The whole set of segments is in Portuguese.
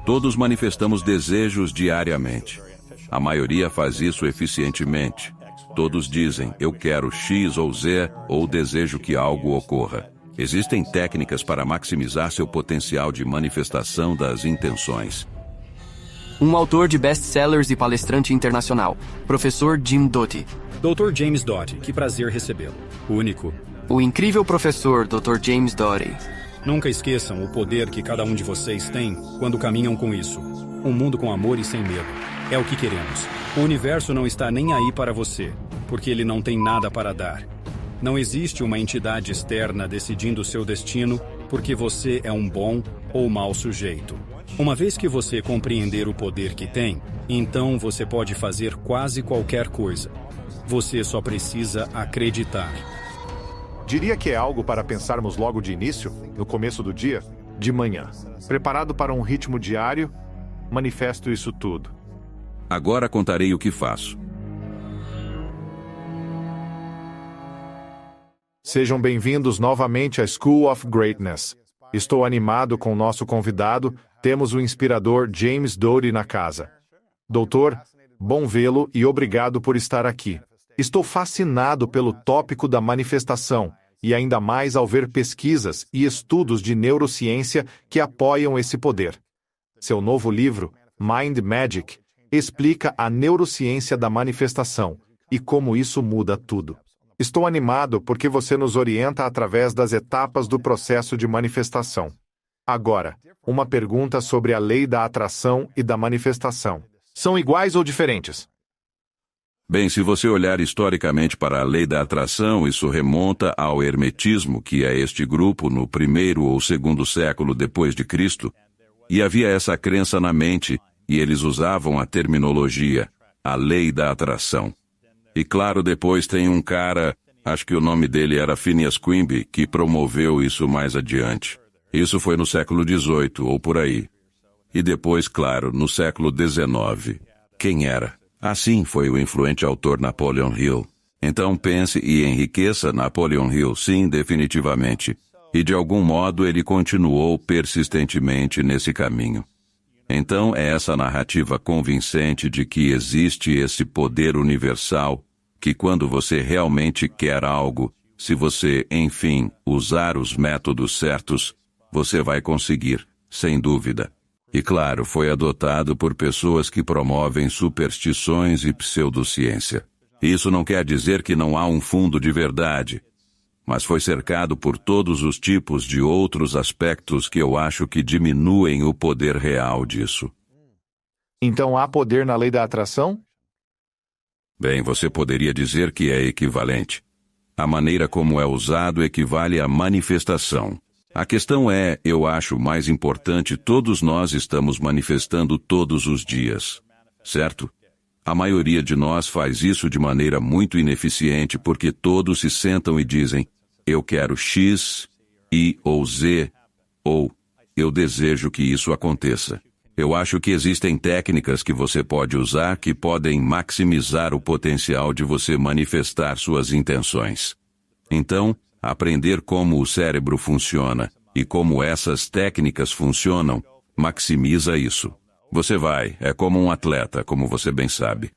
Todos manifestamos desejos diariamente. A maioria faz isso eficientemente. Todos dizem, eu quero X ou Z, ou desejo que algo ocorra. Existem técnicas para maximizar seu potencial de manifestação das intenções. Um autor de best-sellers e palestrante internacional, professor Jim Doty. Dr. James Doty, que prazer recebê-lo. Único. O incrível professor Dr. James Doty. Nunca esqueçam o poder que cada um de vocês tem quando caminham com isso. Um mundo com amor e sem medo. É o que queremos. O universo não está nem aí para você, porque ele não tem nada para dar. Não existe uma entidade externa decidindo seu destino porque você é um bom ou mau sujeito. Uma vez que você compreender o poder que tem, então você pode fazer quase qualquer coisa. Você só precisa acreditar. Diria que é algo para pensarmos logo de início, no começo do dia, de manhã. Preparado para um ritmo diário, manifesto isso tudo. Agora contarei o que faço. Sejam bem-vindos novamente à School of Greatness. Estou animado com o nosso convidado. Temos o inspirador James Doty na casa. Doutor, bom vê-lo e obrigado por estar aqui. Estou fascinado pelo tópico da manifestação, e ainda mais ao ver pesquisas e estudos de neurociência que apoiam esse poder. Seu novo livro, Mind Magic, explica a neurociência da manifestação e como isso muda tudo. Estou animado porque você nos orienta através das etapas do processo de manifestação. Agora, uma pergunta sobre a lei da atração e da manifestação. São iguais ou diferentes? Bem, se você olhar historicamente para a lei da atração, isso remonta ao hermetismo, que é este grupo no 1º ou 2º século depois de Cristo, e havia essa crença na mente, e eles usavam a terminologia, a lei da atração. E claro, depois tem um cara, acho que o nome dele era Phineas Quimby, que promoveu isso mais adiante. Isso foi no século XVIII, ou por aí. E depois, claro, no século XIX. Quem era? Assim foi o influente autor Napoleon Hill. Então pense e enriqueça Napoleon Hill, sim, definitivamente. E de algum modo ele continuou persistentemente nesse caminho. Então é essa narrativa convincente de que existe esse poder universal, que quando você realmente quer algo, se você, enfim, usar os métodos certos, você vai conseguir, sem dúvida. E claro, foi adotado por pessoas que promovem superstições e pseudociência. Isso não quer dizer que não há um fundo de verdade, mas foi cercado por todos os tipos de outros aspectos que eu acho que diminuem o poder real disso. Então há poder na lei da atração? Bem, você poderia dizer que é equivalente. A maneira como é usado equivale à manifestação. A questão é, eu acho mais importante, todos nós estamos manifestando todos os dias, certo? A maioria de nós faz isso de maneira muito ineficiente porque todos se sentam e dizem, eu quero X, Y ou Z, ou eu desejo que isso aconteça. Eu acho que existem técnicas que você pode usar que podem maximizar o potencial de você manifestar suas intenções. Então, aprender como o cérebro funciona e como essas técnicas funcionam, maximiza isso. Você é como um atleta, como você bem sabe.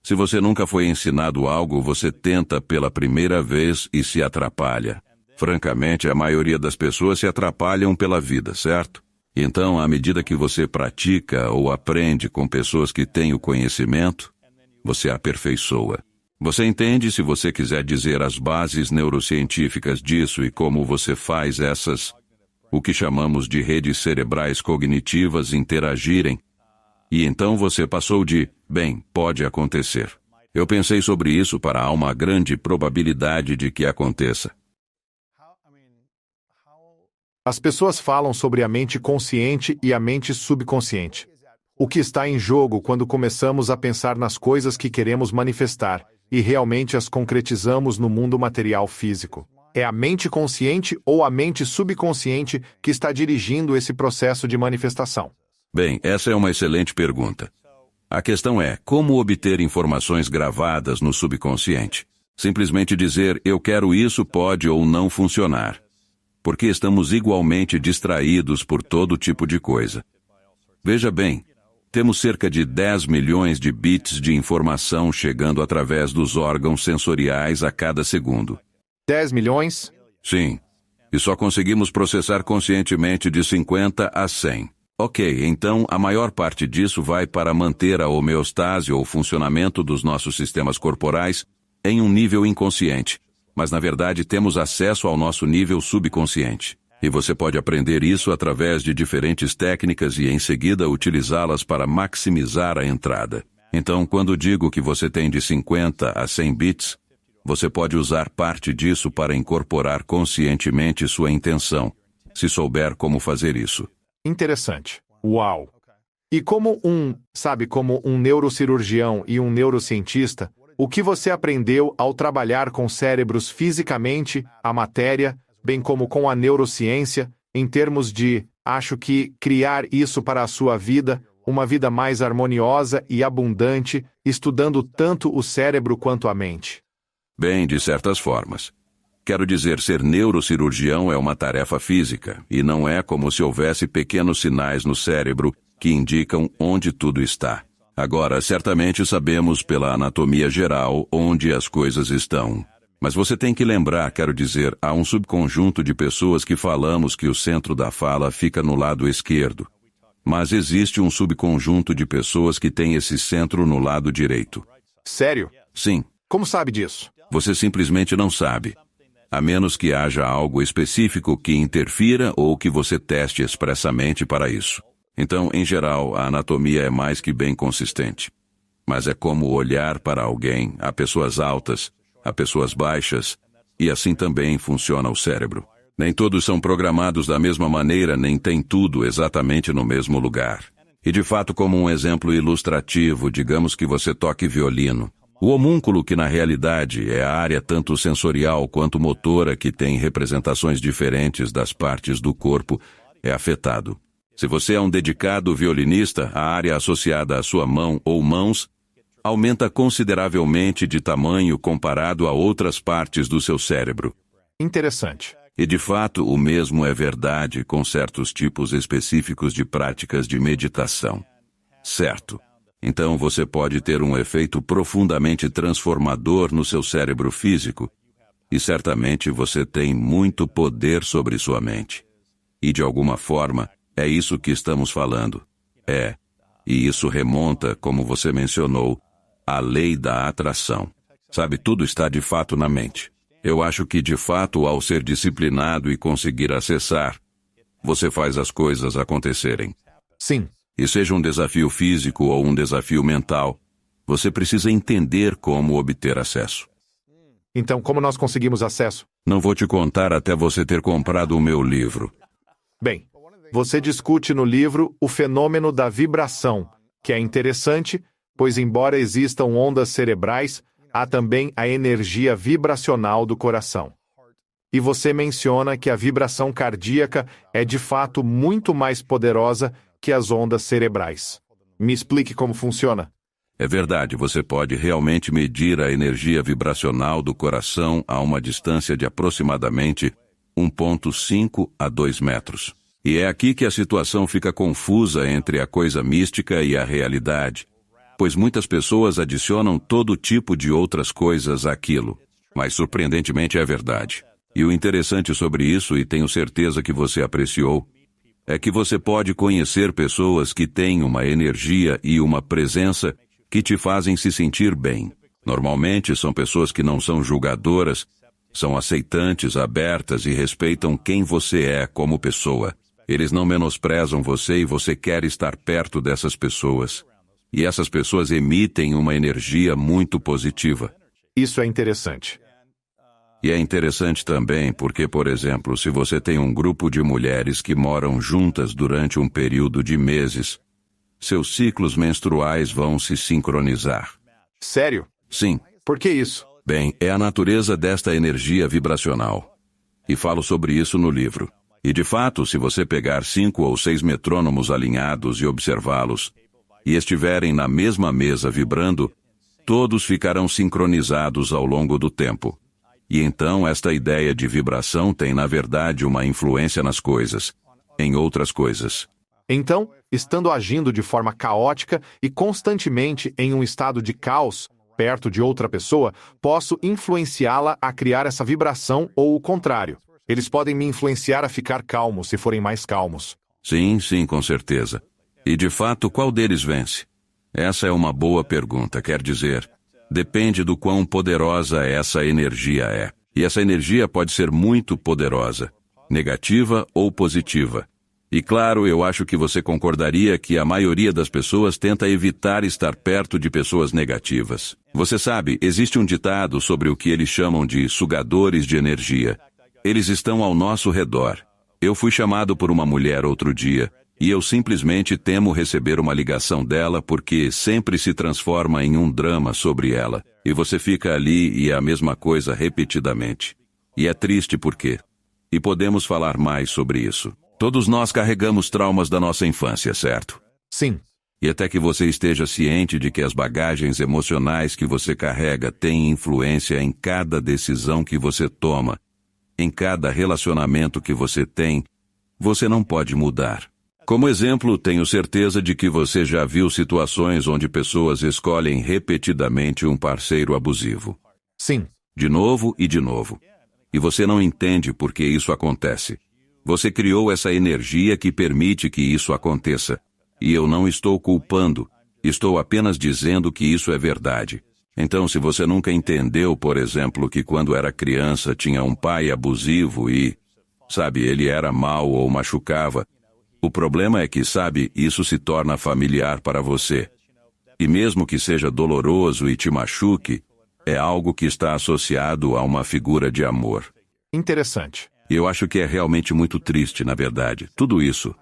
Se você nunca foi ensinado algo, você tenta pela primeira vez e se atrapalha. Francamente, a maioria das pessoas se atrapalham pela vida, certo? Então, à medida que você pratica ou aprende com pessoas que têm o conhecimento, você aperfeiçoa. Você entende, se você quiser dizer as bases neurocientíficas disso e como você faz essas, o que chamamos de redes cerebrais cognitivas interagirem, e então você passou de, bem, pode acontecer. Eu pensei sobre isso para há uma grande probabilidade de que aconteça. As pessoas falam sobre a mente consciente e a mente subconsciente. O que está em jogo quando começamos a pensar nas coisas que queremos manifestar e realmente as concretizamos no mundo material físico? É a mente consciente ou a mente subconsciente que está dirigindo esse processo de manifestação? Bem, essa é uma excelente pergunta. A questão é, como obter informações gravadas no subconsciente? Simplesmente dizer, eu quero isso pode ou não funcionar. Porque estamos igualmente distraídos por todo tipo de coisa. Veja bem, temos cerca de 10 milhões de bits de informação chegando através dos órgãos sensoriais a cada segundo. 10 milhões? Sim. E só conseguimos processar conscientemente de 50 a 100. Ok, então a maior parte disso vai para manter a homeostase ou funcionamento dos nossos sistemas corporais em um nível inconsciente. Mas na verdade temos acesso ao nosso nível subconsciente. E você pode aprender isso através de diferentes técnicas e em seguida utilizá-las para maximizar a entrada. Então, quando digo que você tem de 50 a 100 bits, você pode usar parte disso para incorporar conscientemente sua intenção, se souber como fazer isso. Interessante. Uau! E como um neurocirurgião e um neurocientista, o que você aprendeu ao trabalhar com cérebros fisicamente, a matéria, bem como com a neurociência, em termos de, acho que, criar isso para a sua vida, uma vida mais harmoniosa e abundante, estudando tanto o cérebro quanto a mente? Bem, de certas formas. Quero dizer, ser neurocirurgião é uma tarefa física, e não é como se houvesse pequenos sinais no cérebro que indicam onde tudo está. Agora, certamente sabemos pela anatomia geral onde as coisas estão. Mas você tem que lembrar, quero dizer, há um subconjunto de pessoas que falamos que o centro da fala fica no lado esquerdo. Mas existe um subconjunto de pessoas que tem esse centro no lado direito. Sério? Sim. Como sabe disso? Você simplesmente não sabe. A menos que haja algo específico que interfira ou que você teste expressamente para isso. Então, em geral, a anatomia é mais que bem consistente. Mas é como olhar para alguém, há pessoas altas, há pessoas baixas, e assim também funciona o cérebro. Nem todos são programados da mesma maneira, nem tem tudo exatamente no mesmo lugar. E de fato, como um exemplo ilustrativo, digamos que você toque violino. O homúnculo, que na realidade é a área tanto sensorial quanto motora que tem representações diferentes das partes do corpo, é afetado. Se você é um dedicado violinista, a área associada à sua mão ou mãos aumenta consideravelmente de tamanho comparado a outras partes do seu cérebro. Interessante. E de fato, o mesmo é verdade com certos tipos específicos de práticas de meditação. Certo. Então você pode ter um efeito profundamente transformador no seu cérebro físico, e certamente você tem muito poder sobre sua mente. E de alguma forma, é isso que estamos falando. E isso remonta, como você mencionou, à lei da atração. Sabe, tudo está de fato na mente. Eu acho que de fato, ao ser disciplinado e conseguir acessar, você faz as coisas acontecerem. Sim. E seja um desafio físico ou um desafio mental, você precisa entender como obter acesso. Então, como nós conseguimos acesso? Não vou te contar até você ter comprado o meu livro. Bem, você discute no livro o fenômeno da vibração, que é interessante, pois embora existam ondas cerebrais, há também a energia vibracional do coração. E você menciona que a vibração cardíaca é de fato muito mais poderosa que as ondas cerebrais. Me explique como funciona. É verdade, você pode realmente medir a energia vibracional do coração a uma distância de aproximadamente 1,5 a 2 metros. E é aqui que a situação fica confusa entre a coisa mística e a realidade, pois muitas pessoas adicionam todo tipo de outras coisas àquilo, mas surpreendentemente é verdade. E o interessante sobre isso, e tenho certeza que você apreciou, é que você pode conhecer pessoas que têm uma energia e uma presença que te fazem se sentir bem. Normalmente são pessoas que não são julgadoras, são aceitantes, abertas e respeitam quem você é como pessoa. Eles não menosprezam você e você quer estar perto dessas pessoas. E essas pessoas emitem uma energia muito positiva. Isso é interessante. E é interessante também porque, por exemplo, se você tem um grupo de mulheres que moram juntas durante um período de meses, seus ciclos menstruais vão se sincronizar. Sério? Sim. Por que isso? Bem, é a natureza desta energia vibracional. E falo sobre isso no livro. E de fato, se você pegar 5 ou 6 metrônomos alinhados e observá-los, e estiverem na mesma mesa vibrando, todos ficarão sincronizados ao longo do tempo. E então esta ideia de vibração tem, na verdade, uma influência nas coisas, em outras coisas. Então, estando agindo de forma caótica e constantemente em um estado de caos, perto de outra pessoa, posso influenciá-la a criar essa vibração ou o contrário. Eles podem me influenciar a ficar calmo se forem mais calmos. Sim, sim, com certeza. E de fato, qual deles vence? Essa é uma boa pergunta, quer dizer, depende do quão poderosa essa energia é. E essa energia pode ser muito poderosa, negativa ou positiva. E claro, eu acho que você concordaria que a maioria das pessoas tenta evitar estar perto de pessoas negativas. Você sabe, existe um ditado sobre o que eles chamam de sugadores de energia. Eles estão ao nosso redor. Eu fui chamado por uma mulher outro dia, e eu simplesmente temo receber uma ligação dela porque sempre se transforma em um drama sobre ela. E você fica ali e é a mesma coisa repetidamente. E é triste porque... E podemos falar mais sobre isso. Todos nós carregamos traumas da nossa infância, certo? Sim. E até que você esteja ciente de que as bagagens emocionais que você carrega têm influência em cada decisão que você toma, em cada relacionamento que você tem, você não pode mudar. Como exemplo, tenho certeza de que você já viu situações onde pessoas escolhem repetidamente um parceiro abusivo. Sim. De novo e de novo. E você não entende por que isso acontece. Você criou essa energia que permite que isso aconteça. E eu não estou culpando. Estou apenas dizendo que isso é verdade. Então, se você nunca entendeu, por exemplo, que quando era criança tinha um pai abusivo e, sabe, ele era mau ou machucava, o problema é que, sabe, isso se torna familiar para você. E mesmo que seja doloroso e te machuque, é algo que está associado a uma figura de amor. Interessante. Eu acho que é realmente muito triste, na verdade, tudo isso.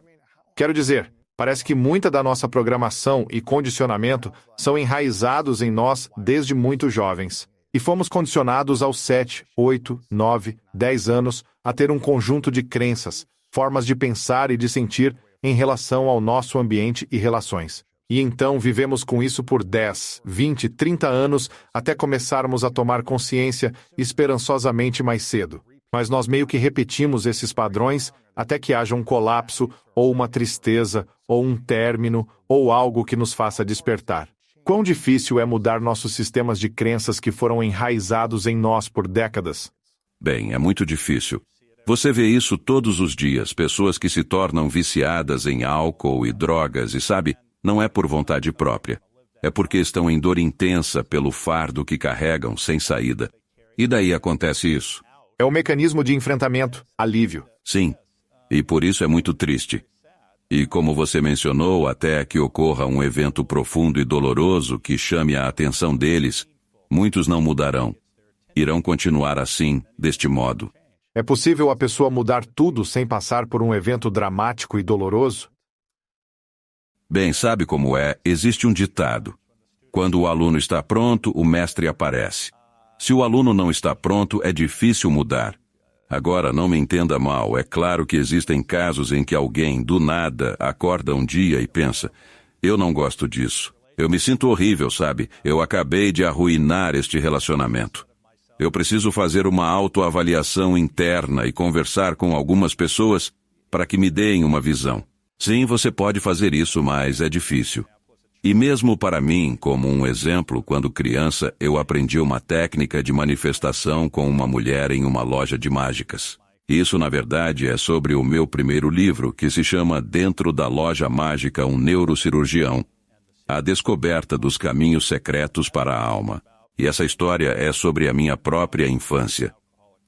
Quero dizer, parece que muita da nossa programação e condicionamento são enraizados em nós desde muito jovens. E fomos condicionados aos 7, 8, 9, 10 anos a ter um conjunto de crenças, formas de pensar e de sentir em relação ao nosso ambiente e relações. E então vivemos com isso por 10, 20, 30 anos até começarmos a tomar consciência esperançosamente mais cedo. Mas nós meio que repetimos esses padrões até que haja um colapso, ou uma tristeza, ou um término, ou algo que nos faça despertar. Quão difícil é mudar nossos sistemas de crenças que foram enraizados em nós por décadas? Bem, é muito difícil. Você vê isso todos os dias, pessoas que se tornam viciadas em álcool e drogas e, sabe, não é por vontade própria. É porque estão em dor intensa pelo fardo que carregam sem saída. E daí acontece isso. É o mecanismo de enfrentamento, alívio. Sim, e por isso é muito triste. E como você mencionou, até que ocorra um evento profundo e doloroso que chame a atenção deles, muitos não mudarão. Irão continuar assim, deste modo. É possível a pessoa mudar tudo sem passar por um evento dramático e doloroso? Bem, sabe como é? Existe um ditado. Quando o aluno está pronto, o mestre aparece. Se o aluno não está pronto, é difícil mudar. Agora, não me entenda mal, é claro que existem casos em que alguém, do nada, acorda um dia e pensa, eu não gosto disso. Eu me sinto horrível, sabe? Eu acabei de arruinar este relacionamento. Eu preciso fazer uma autoavaliação interna e conversar com algumas pessoas para que me deem uma visão. Sim, você pode fazer isso, mas é difícil. E mesmo para mim, como um exemplo, quando criança, eu aprendi uma técnica de manifestação com uma mulher em uma loja de mágicas. Isso, na verdade, é sobre o meu primeiro livro, que se chama Dentro da Loja Mágica, um Neurocirurgião. A descoberta dos caminhos secretos para a alma. E essa história é sobre a minha própria infância.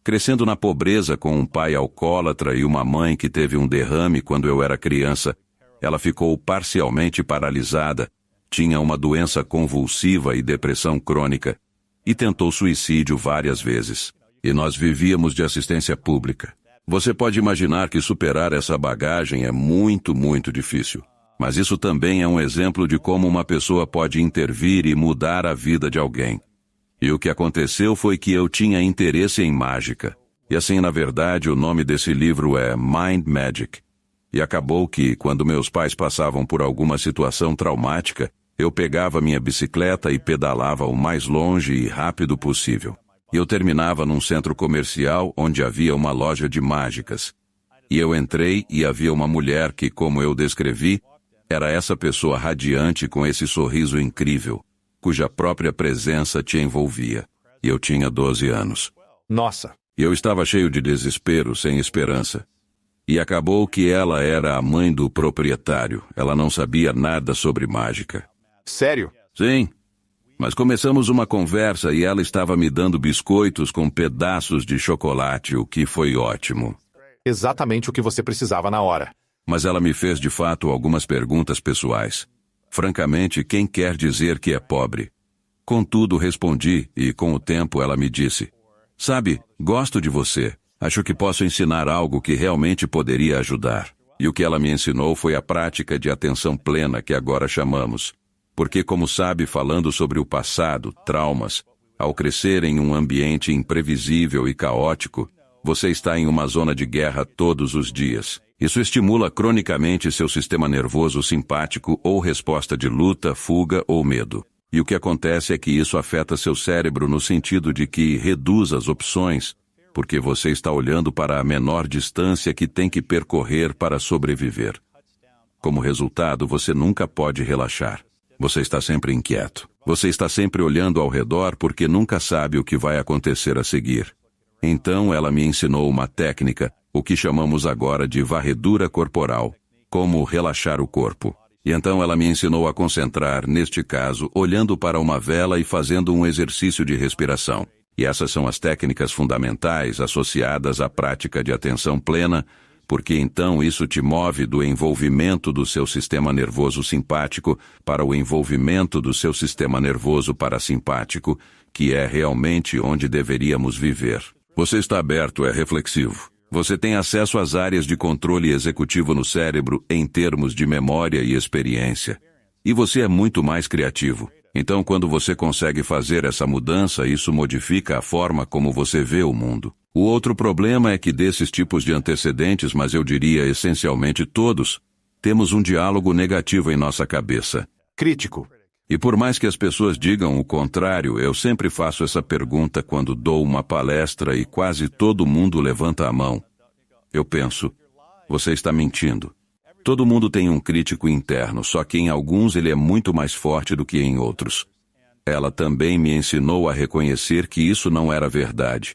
Crescendo na pobreza com um pai alcoólatra e uma mãe que teve um derrame quando eu era criança, ela ficou parcialmente paralisada, tinha uma doença convulsiva e depressão crônica, e tentou suicídio várias vezes. E nós vivíamos de assistência pública. Você pode imaginar que superar essa bagagem é muito, muito difícil. Mas isso também é um exemplo de como uma pessoa pode intervir e mudar a vida de alguém. E o que aconteceu foi que eu tinha interesse em mágica. E assim, na verdade, o nome desse livro é Mind Magic. E acabou que, quando meus pais passavam por alguma situação traumática, eu pegava minha bicicleta e pedalava o mais longe e rápido possível. E eu terminava num centro comercial onde havia uma loja de mágicas. E eu entrei e havia uma mulher que, como eu descrevi, era essa pessoa radiante com esse sorriso incrível, cuja própria presença te envolvia. E eu tinha 12 anos. Nossa. E eu estava cheio de desespero, sem esperança. E acabou que ela era a mãe do proprietário. Ela não sabia nada sobre mágica. Sério? Sim. Mas começamos uma conversa e ela estava me dando biscoitos com pedaços de chocolate, o que foi ótimo. Exatamente o que você precisava na hora. Mas ela me fez de fato algumas perguntas pessoais. Francamente, quem quer dizer que é pobre? Contudo, respondi e com o tempo ela me disse: sabe, gosto de você. Acho que posso ensinar algo que realmente poderia ajudar. E o que ela me ensinou foi a prática de atenção plena que agora chamamos. Porque, como sabe, falando sobre o passado, traumas, ao crescer em um ambiente imprevisível e caótico, você está em uma zona de guerra todos os dias. Isso estimula cronicamente seu sistema nervoso simpático ou resposta de luta, fuga ou medo. E o que acontece é que isso afeta seu cérebro no sentido de que reduz as opções, porque você está olhando para a menor distância que tem que percorrer para sobreviver. Como resultado, você nunca pode relaxar. Você está sempre inquieto. Você está sempre olhando ao redor porque nunca sabe o que vai acontecer a seguir. Então ela me ensinou uma técnica, o que chamamos agora de varredura corporal, como relaxar o corpo. E então ela me ensinou a concentrar, neste caso, olhando para uma vela e fazendo um exercício de respiração. E essas são as técnicas fundamentais associadas à prática de atenção plena, porque então isso te move do envolvimento do seu sistema nervoso simpático para o envolvimento do seu sistema nervoso parasimpático, que é realmente onde deveríamos viver. Você está aberto, é reflexivo. Você tem acesso às áreas de controle executivo no cérebro em termos de memória e experiência. E você é muito mais criativo. Então, quando você consegue fazer essa mudança, isso modifica a forma como você vê o mundo. O outro problema é que desses tipos de antecedentes, mas eu diria essencialmente todos, temos um diálogo negativo em nossa cabeça. Crítico. E por mais que as pessoas digam o contrário, eu sempre faço essa pergunta quando dou uma palestra e quase todo mundo levanta a mão. Eu penso, você está mentindo. Todo mundo tem um crítico interno, só que em alguns ele é muito mais forte do que em outros. Ela também me ensinou a reconhecer que isso não era verdade.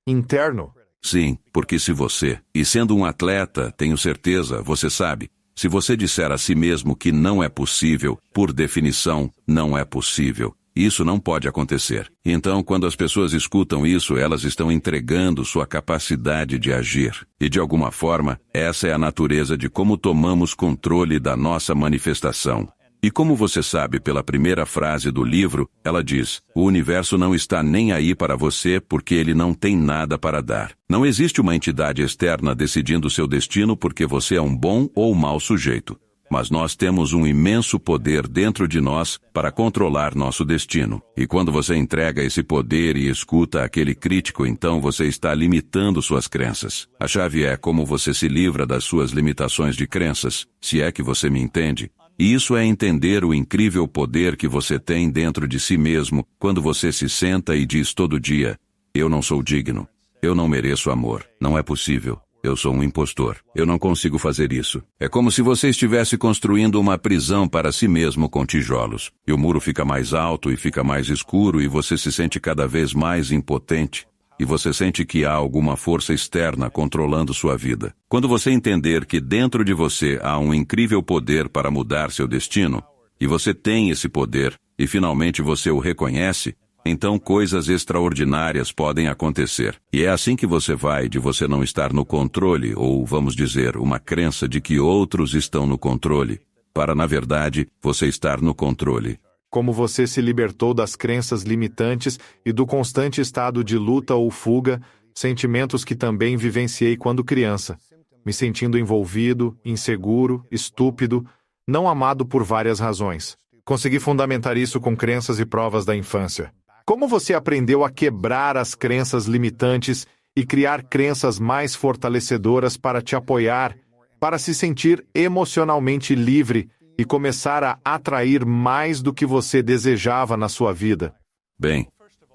Interno? Sim, porque se você, e sendo um atleta, tenho certeza, você sabe, se você disser a si mesmo que não é possível, por definição, não é possível. Isso não pode acontecer. Então, quando as pessoas escutam isso, elas estão entregando sua capacidade de agir. E, de alguma forma, essa é a natureza de como tomamos controle da nossa manifestação. E como você sabe pela primeira frase do livro, ela diz: o universo não está nem aí para você porque ele não tem nada para dar. Não existe uma entidade externa decidindo seu destino porque você é um bom ou mau sujeito. Mas nós temos um imenso poder dentro de nós para controlar nosso destino. E quando você entrega esse poder e escuta aquele crítico, então você está limitando suas crenças. A chave é como você se livra das suas limitações de crenças, se é que você me entende. E isso é entender o incrível poder que você tem dentro de si mesmo quando você se senta e diz todo dia: eu não sou digno, eu não mereço amor, não é possível. Eu sou um impostor. Eu não consigo fazer isso. É como se você estivesse construindo uma prisão para si mesmo com tijolos. E o muro fica mais alto e fica mais escuro e você se sente cada vez mais impotente. E você sente que há alguma força externa controlando sua vida. Quando você entender que dentro de você há um incrível poder para mudar seu destino, e você tem esse poder, e finalmente você o reconhece, então coisas extraordinárias podem acontecer. E é assim que você vai de você não estar no controle, ou vamos dizer, uma crença de que outros estão no controle, para, na verdade, você estar no controle. Como você se libertou das crenças limitantes e do constante estado de luta ou fuga, sentimentos que também vivenciei quando criança, me sentindo envolvido, inseguro, estúpido, não amado por várias razões. Consegui fundamentar isso com crenças e provas da infância. Como você aprendeu a quebrar as crenças limitantes e criar crenças mais fortalecedoras para te apoiar, para se sentir emocionalmente livre e começar a atrair mais do que você desejava na sua vida? Bem,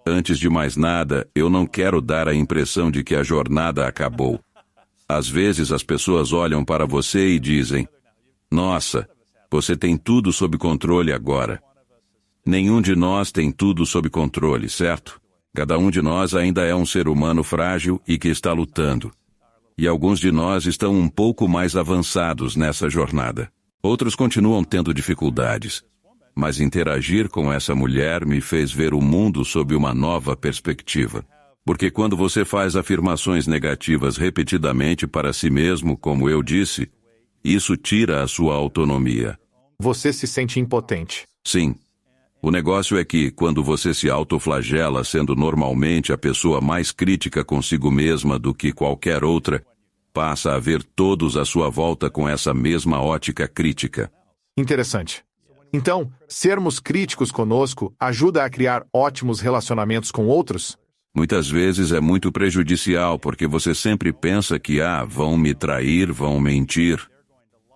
antes de mais nada, eu não quero dar a impressão de que a jornada acabou. Às vezes as pessoas olham para você e dizem: nossa, você tem tudo sob controle agora. Nenhum de nós tem tudo sob controle, certo? Cada um de nós ainda é um ser humano frágil e que está lutando. E alguns de nós estão um pouco mais avançados nessa jornada. Outros continuam tendo dificuldades. Mas interagir com essa mulher me fez ver o mundo sob uma nova perspectiva. Porque quando você faz afirmações negativas repetidamente para si mesmo, como eu disse, isso tira a sua autonomia. Você se sente impotente. Sim. O negócio é que, quando você se autoflagela sendo normalmente a pessoa mais crítica consigo mesma do que qualquer outra, passa a ver todos à sua volta com essa mesma ótica crítica. Interessante. Então, sermos críticos conosco ajuda a criar ótimos relacionamentos com outros? Muitas vezes é muito prejudicial porque você sempre pensa que, vão me trair, vão mentir,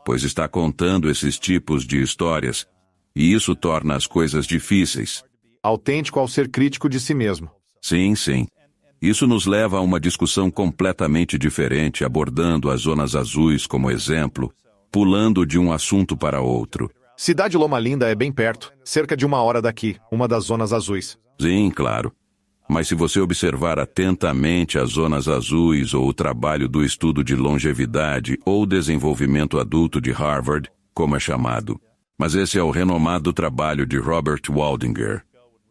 pois está contando esses tipos de histórias, e isso torna as coisas difíceis. Autêntico ao ser crítico de si mesmo. Sim, sim. Isso nos leva a uma discussão completamente diferente, abordando as zonas azuis como exemplo, pulando de um assunto para outro. Cidade Loma Linda é bem perto, cerca de 1 hora daqui, uma das zonas azuis. Sim, claro. Mas se você observar atentamente as zonas azuis ou o trabalho do estudo de longevidade ou desenvolvimento adulto de Harvard, como é chamado, mas esse é o renomado trabalho de Robert Waldinger.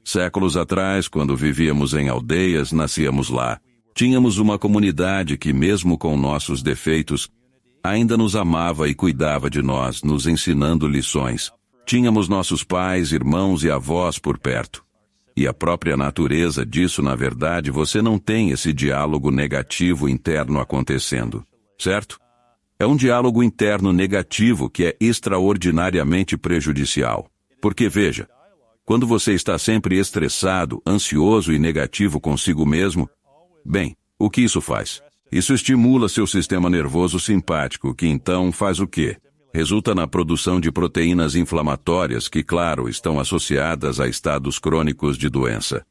Séculos atrás, quando vivíamos em aldeias, nascíamos lá. Tínhamos uma comunidade que, mesmo com nossos defeitos, ainda nos amava e cuidava de nós, nos ensinando lições. Tínhamos nossos pais, irmãos e avós por perto. E a própria natureza disso, na verdade, você não tem esse diálogo negativo interno acontecendo, certo? É um diálogo interno negativo que é extraordinariamente prejudicial. Porque, veja, quando você está sempre estressado, ansioso e negativo consigo mesmo, bem, o que isso faz? Isso estimula seu sistema nervoso simpático, que então faz o quê? Resulta na produção de proteínas inflamatórias que, claro, estão associadas a estados crônicos de doença.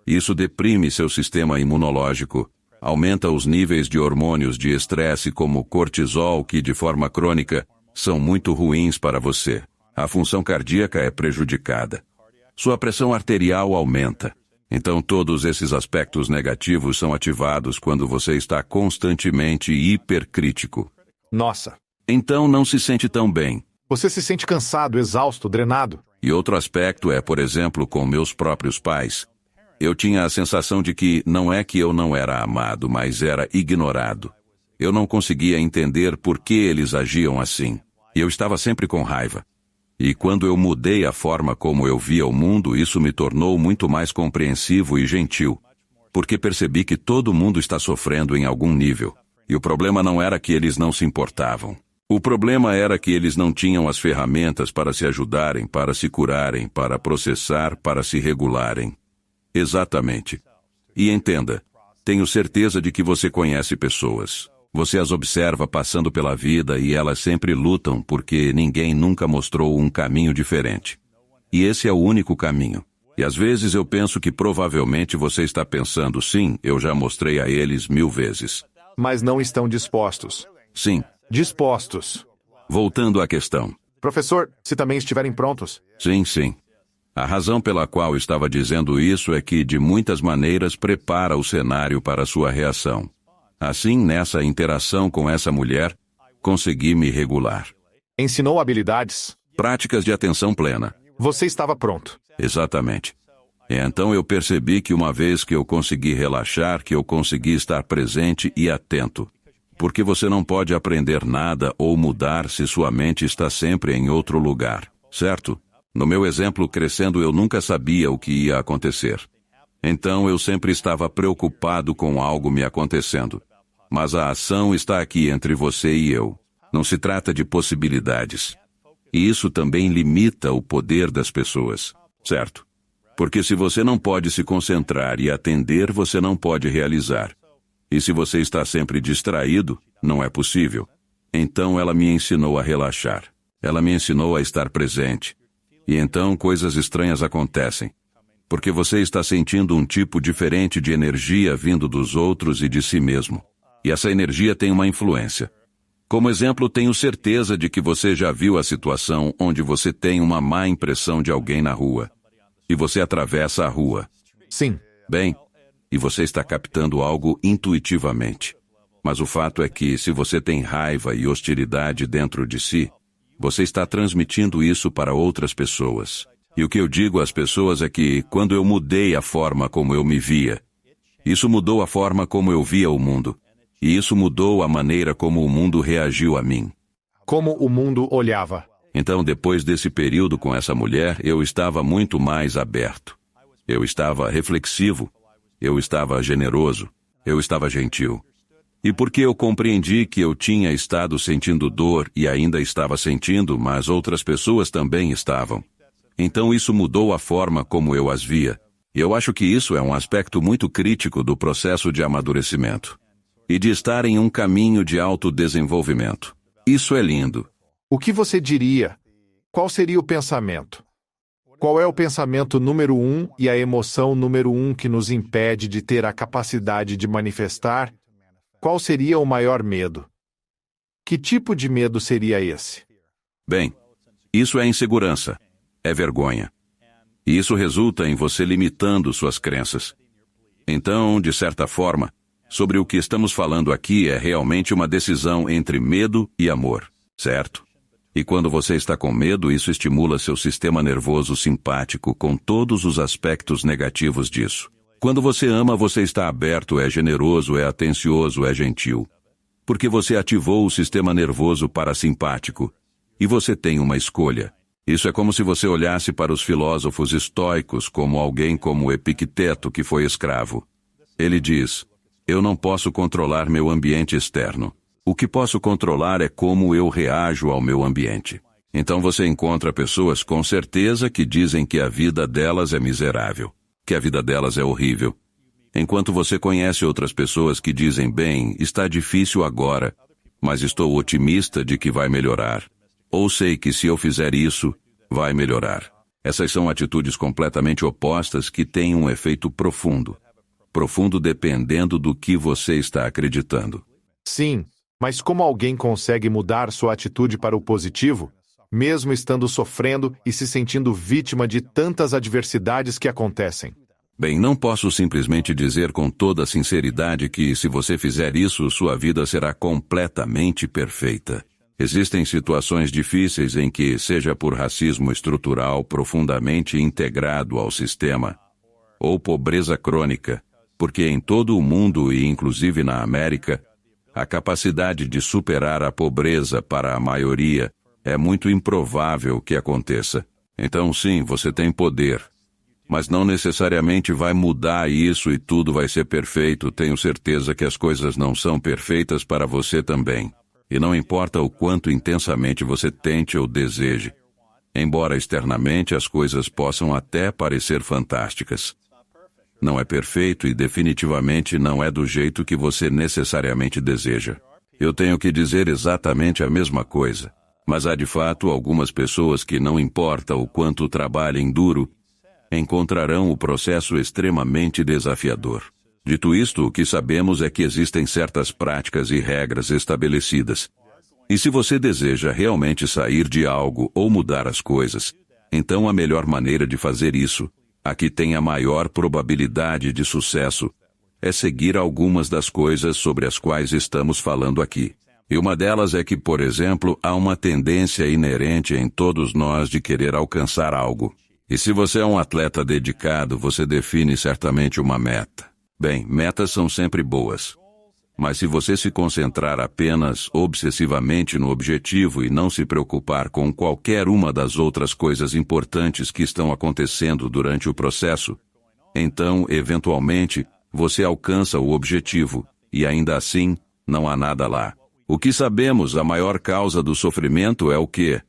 Isso deprime seu sistema imunológico, aumenta os níveis de hormônios de estresse como cortisol, que, de forma crônica, são muito ruins para você. A função cardíaca é prejudicada. Sua pressão arterial aumenta. Então todos esses aspectos negativos são ativados quando você está constantemente hipercrítico. Nossa. Então não se sente tão bem. Você se sente cansado, exausto, drenado. E outro aspecto é, por exemplo, com meus próprios pais. Eu tinha a sensação de que não é que eu não era amado, mas era ignorado. Eu não conseguia entender por que eles agiam assim. E eu estava sempre com raiva. E quando eu mudei a forma como eu via o mundo, isso me tornou muito mais compreensivo e gentil. Porque percebi que todo mundo está sofrendo em algum nível. E o problema não era que eles não se importavam. O problema era que eles não tinham as ferramentas para se ajudarem, para se curarem, para processar, para se regularem. Exatamente. E entenda, tenho certeza de que você conhece pessoas. Você as observa passando pela vida e elas sempre lutam porque ninguém nunca mostrou um caminho diferente. E esse é o único caminho. E às vezes eu penso que provavelmente você está pensando, sim, eu já mostrei a eles 1000 vezes. Mas não estão dispostos. Sim. Dispostos. Voltando à questão. Professor, se também estiverem prontos. Sim, sim. A razão pela qual estava dizendo isso é que, de muitas maneiras, prepara o cenário para sua reação. Assim, nessa interação com essa mulher, consegui me regular. Ensinou habilidades? Práticas de atenção plena. Você estava pronto. Exatamente. E então eu percebi que uma vez que eu consegui relaxar, que eu consegui estar presente e atento. Porque você não pode aprender nada ou mudar se sua mente está sempre em outro lugar, certo? No meu exemplo, crescendo, eu nunca sabia o que ia acontecer. Então eu sempre estava preocupado com algo me acontecendo. Mas a ação está aqui entre você e eu. Não se trata de possibilidades. E isso também limita o poder das pessoas, certo? Porque se você não pode se concentrar e atender, você não pode realizar. E se você está sempre distraído, não é possível. Então ela me ensinou a relaxar. Ela me ensinou a estar presente. E então coisas estranhas acontecem. Porque você está sentindo um tipo diferente de energia vindo dos outros e de si mesmo. E essa energia tem uma influência. Como exemplo, tenho certeza de que você já viu a situação onde você tem uma má impressão de alguém na rua. E você atravessa a rua. Sim. Bem, e você está captando algo intuitivamente. Mas o fato é que, se você tem raiva e hostilidade dentro de si, você está transmitindo isso para outras pessoas. E o que eu digo às pessoas é que, quando eu mudei a forma como eu me via, isso mudou a forma como eu via o mundo. E isso mudou a maneira como o mundo reagiu a mim. Como o mundo olhava. Então, depois desse período com essa mulher, eu estava muito mais aberto. Eu estava reflexivo. Eu estava generoso. Eu estava gentil. E porque eu compreendi que eu tinha estado sentindo dor e ainda estava sentindo, mas outras pessoas também estavam. Então isso mudou a forma como eu as via. E eu acho que isso é um aspecto muito crítico do processo de amadurecimento. E de estar em um caminho de autodesenvolvimento. Isso é lindo. O que você diria? Qual seria o pensamento? Qual é o pensamento número 1 e a emoção número 1 que nos impede de ter a capacidade de manifestar? Qual seria o maior medo? Que tipo de medo seria esse? Bem, isso é insegurança. É vergonha. E isso resulta em você limitando suas crenças. Então, de certa forma, sobre o que estamos falando aqui é realmente uma decisão entre medo e amor, certo? E quando você está com medo, isso estimula seu sistema nervoso simpático com todos os aspectos negativos disso. Quando você ama, você está aberto, é generoso, é atencioso, é gentil. Porque você ativou o sistema nervoso parasimpático. E você tem uma escolha. Isso é como se você olhasse para os filósofos estoicos como alguém como Epicteto, que foi escravo. Ele diz: eu não posso controlar meu ambiente externo. O que posso controlar é como eu reajo ao meu ambiente. Então você encontra pessoas com certeza que dizem que a vida delas é miserável, que a vida delas é horrível. Enquanto você conhece outras pessoas que dizem, bem, está difícil agora, mas estou otimista de que vai melhorar. Ou sei que se eu fizer isso, vai melhorar. Essas são atitudes completamente opostas que têm um efeito profundo. Profundo dependendo do que você está acreditando. Sim, mas como alguém consegue mudar sua atitude para o positivo, mesmo estando sofrendo e se sentindo vítima de tantas adversidades que acontecem? Bem, não posso simplesmente dizer com toda sinceridade que se você fizer isso, sua vida será completamente perfeita. Existem situações difíceis em que, seja por racismo estrutural profundamente integrado ao sistema, ou pobreza crônica, porque em todo o mundo e inclusive na América, a capacidade de superar a pobreza para a maioria é muito improvável que aconteça. Então sim, você tem poder, mas não necessariamente vai mudar isso e tudo vai ser perfeito. Tenho certeza que as coisas não são perfeitas para você também. E não importa o quanto intensamente você tente ou deseje, embora externamente as coisas possam até parecer fantásticas. Não é perfeito e definitivamente não é do jeito que você necessariamente deseja. Eu tenho que dizer exatamente a mesma coisa. Mas há de fato algumas pessoas que, não importa o quanto trabalhem duro, encontrarão o processo extremamente desafiador. Dito isto, o que sabemos é que existem certas práticas e regras estabelecidas. E se você deseja realmente sair de algo ou mudar as coisas, então a melhor maneira de fazer isso, a que tem a maior probabilidade de sucesso, é seguir algumas das coisas sobre as quais estamos falando aqui. E uma delas é que, por exemplo, há uma tendência inerente em todos nós de querer alcançar algo. E se você é um atleta dedicado, você define certamente uma meta. Bem, metas são sempre boas. Mas se você se concentrar apenas obsessivamente no objetivo e não se preocupar com qualquer uma das outras coisas importantes que estão acontecendo durante o processo, então, eventualmente, você alcança o objetivo, e ainda assim, não há nada lá. O que sabemos, a maior causa do sofrimento é o quê?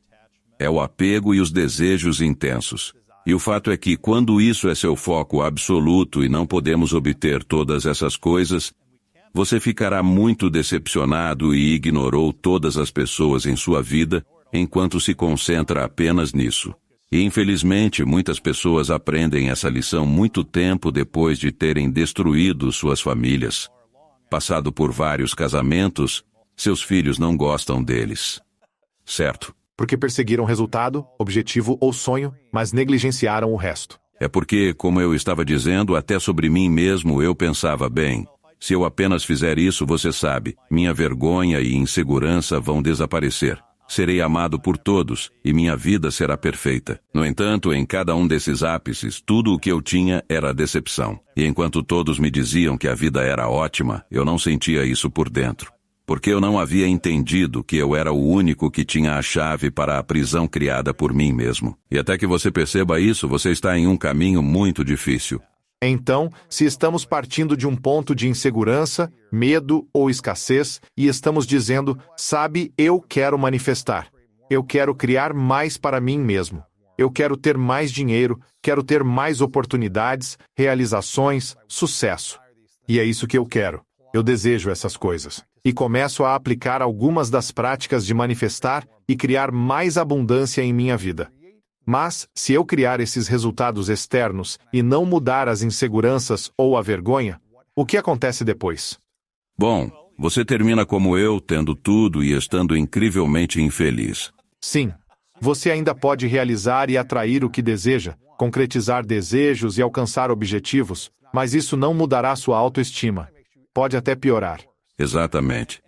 É o apego e os desejos intensos. E o fato é que, quando isso é seu foco absoluto e não podemos obter todas essas coisas, você ficará muito decepcionado e ignorou todas as pessoas em sua vida enquanto se concentra apenas nisso. E infelizmente muitas pessoas aprendem essa lição muito tempo depois de terem destruído suas famílias. passado por vários casamentos, seus filhos não gostam deles. Certo? Porque perseguiram resultado, objetivo ou sonho, mas negligenciaram o resto. É porque, como eu estava dizendo, até sobre mim mesmo eu pensava, bem, se eu apenas fizer isso, você sabe, minha vergonha e insegurança vão desaparecer. Serei amado por todos, e minha vida será perfeita. No entanto, em cada um desses ápices, tudo o que eu tinha era decepção. E enquanto todos me diziam que a vida era ótima, eu não sentia isso por dentro. Porque eu não havia entendido que eu era o único que tinha a chave para a prisão criada por mim mesmo. E até que você perceba isso, você está em um caminho muito difícil. Então, se estamos partindo de um ponto de insegurança, medo ou escassez, e estamos dizendo, sabe, eu quero manifestar. Eu quero criar mais para mim mesmo. Eu quero ter mais dinheiro, quero ter mais oportunidades, realizações, sucesso. E é isso que eu quero. Eu desejo essas coisas. E começo a aplicar algumas das práticas de manifestar e criar mais abundância em minha vida. Mas, se eu criar esses resultados externos e não mudar as inseguranças ou a vergonha, o que acontece depois? Bom, você termina como eu, tendo tudo e estando incrivelmente infeliz. Sim. Você ainda pode realizar e atrair o que deseja, concretizar desejos e alcançar objetivos, mas isso não mudará sua autoestima. Pode até piorar. Exatamente.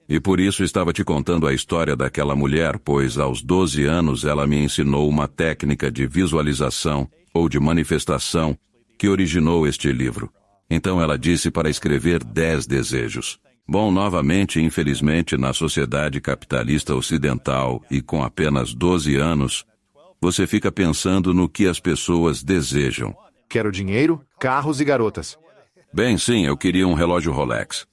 E por isso estava te contando a história daquela mulher, pois aos 12 anos ela me ensinou uma técnica de visualização ou de manifestação que originou este livro. Então ela disse para escrever 10 desejos. Bom, novamente, infelizmente, na sociedade capitalista ocidental e com apenas 12 anos, você fica pensando no que as pessoas desejam. Quero dinheiro, carros e garotas. Bem, sim, eu queria um relógio Rolex.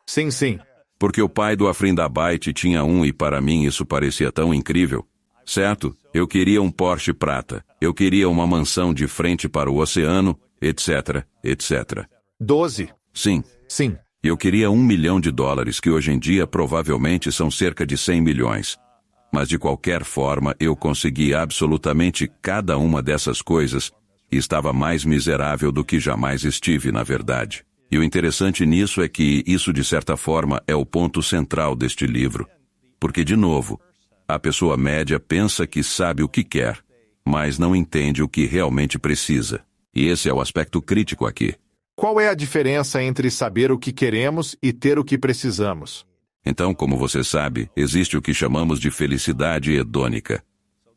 Sim, sim. Porque o pai do Afrindabite tinha um e para mim isso parecia tão incrível. Certo? Eu queria um Porsche prata. Eu queria uma mansão de frente para o oceano, etc, etc. 12. Sim. Sim. Eu queria $1 milhão, que hoje em dia provavelmente são cerca de 100 milhões. Mas de qualquer forma, eu consegui absolutamente cada uma dessas coisas e estava mais miserável do que jamais estive, na verdade. E o interessante nisso é que isso, de certa forma, é o ponto central deste livro. Porque, de novo, a pessoa média pensa que sabe o que quer, mas não entende o que realmente precisa. E esse é o aspecto crítico aqui. Qual é a diferença entre saber o que queremos e ter o que precisamos? Então, como você sabe, existe o que chamamos de felicidade hedônica.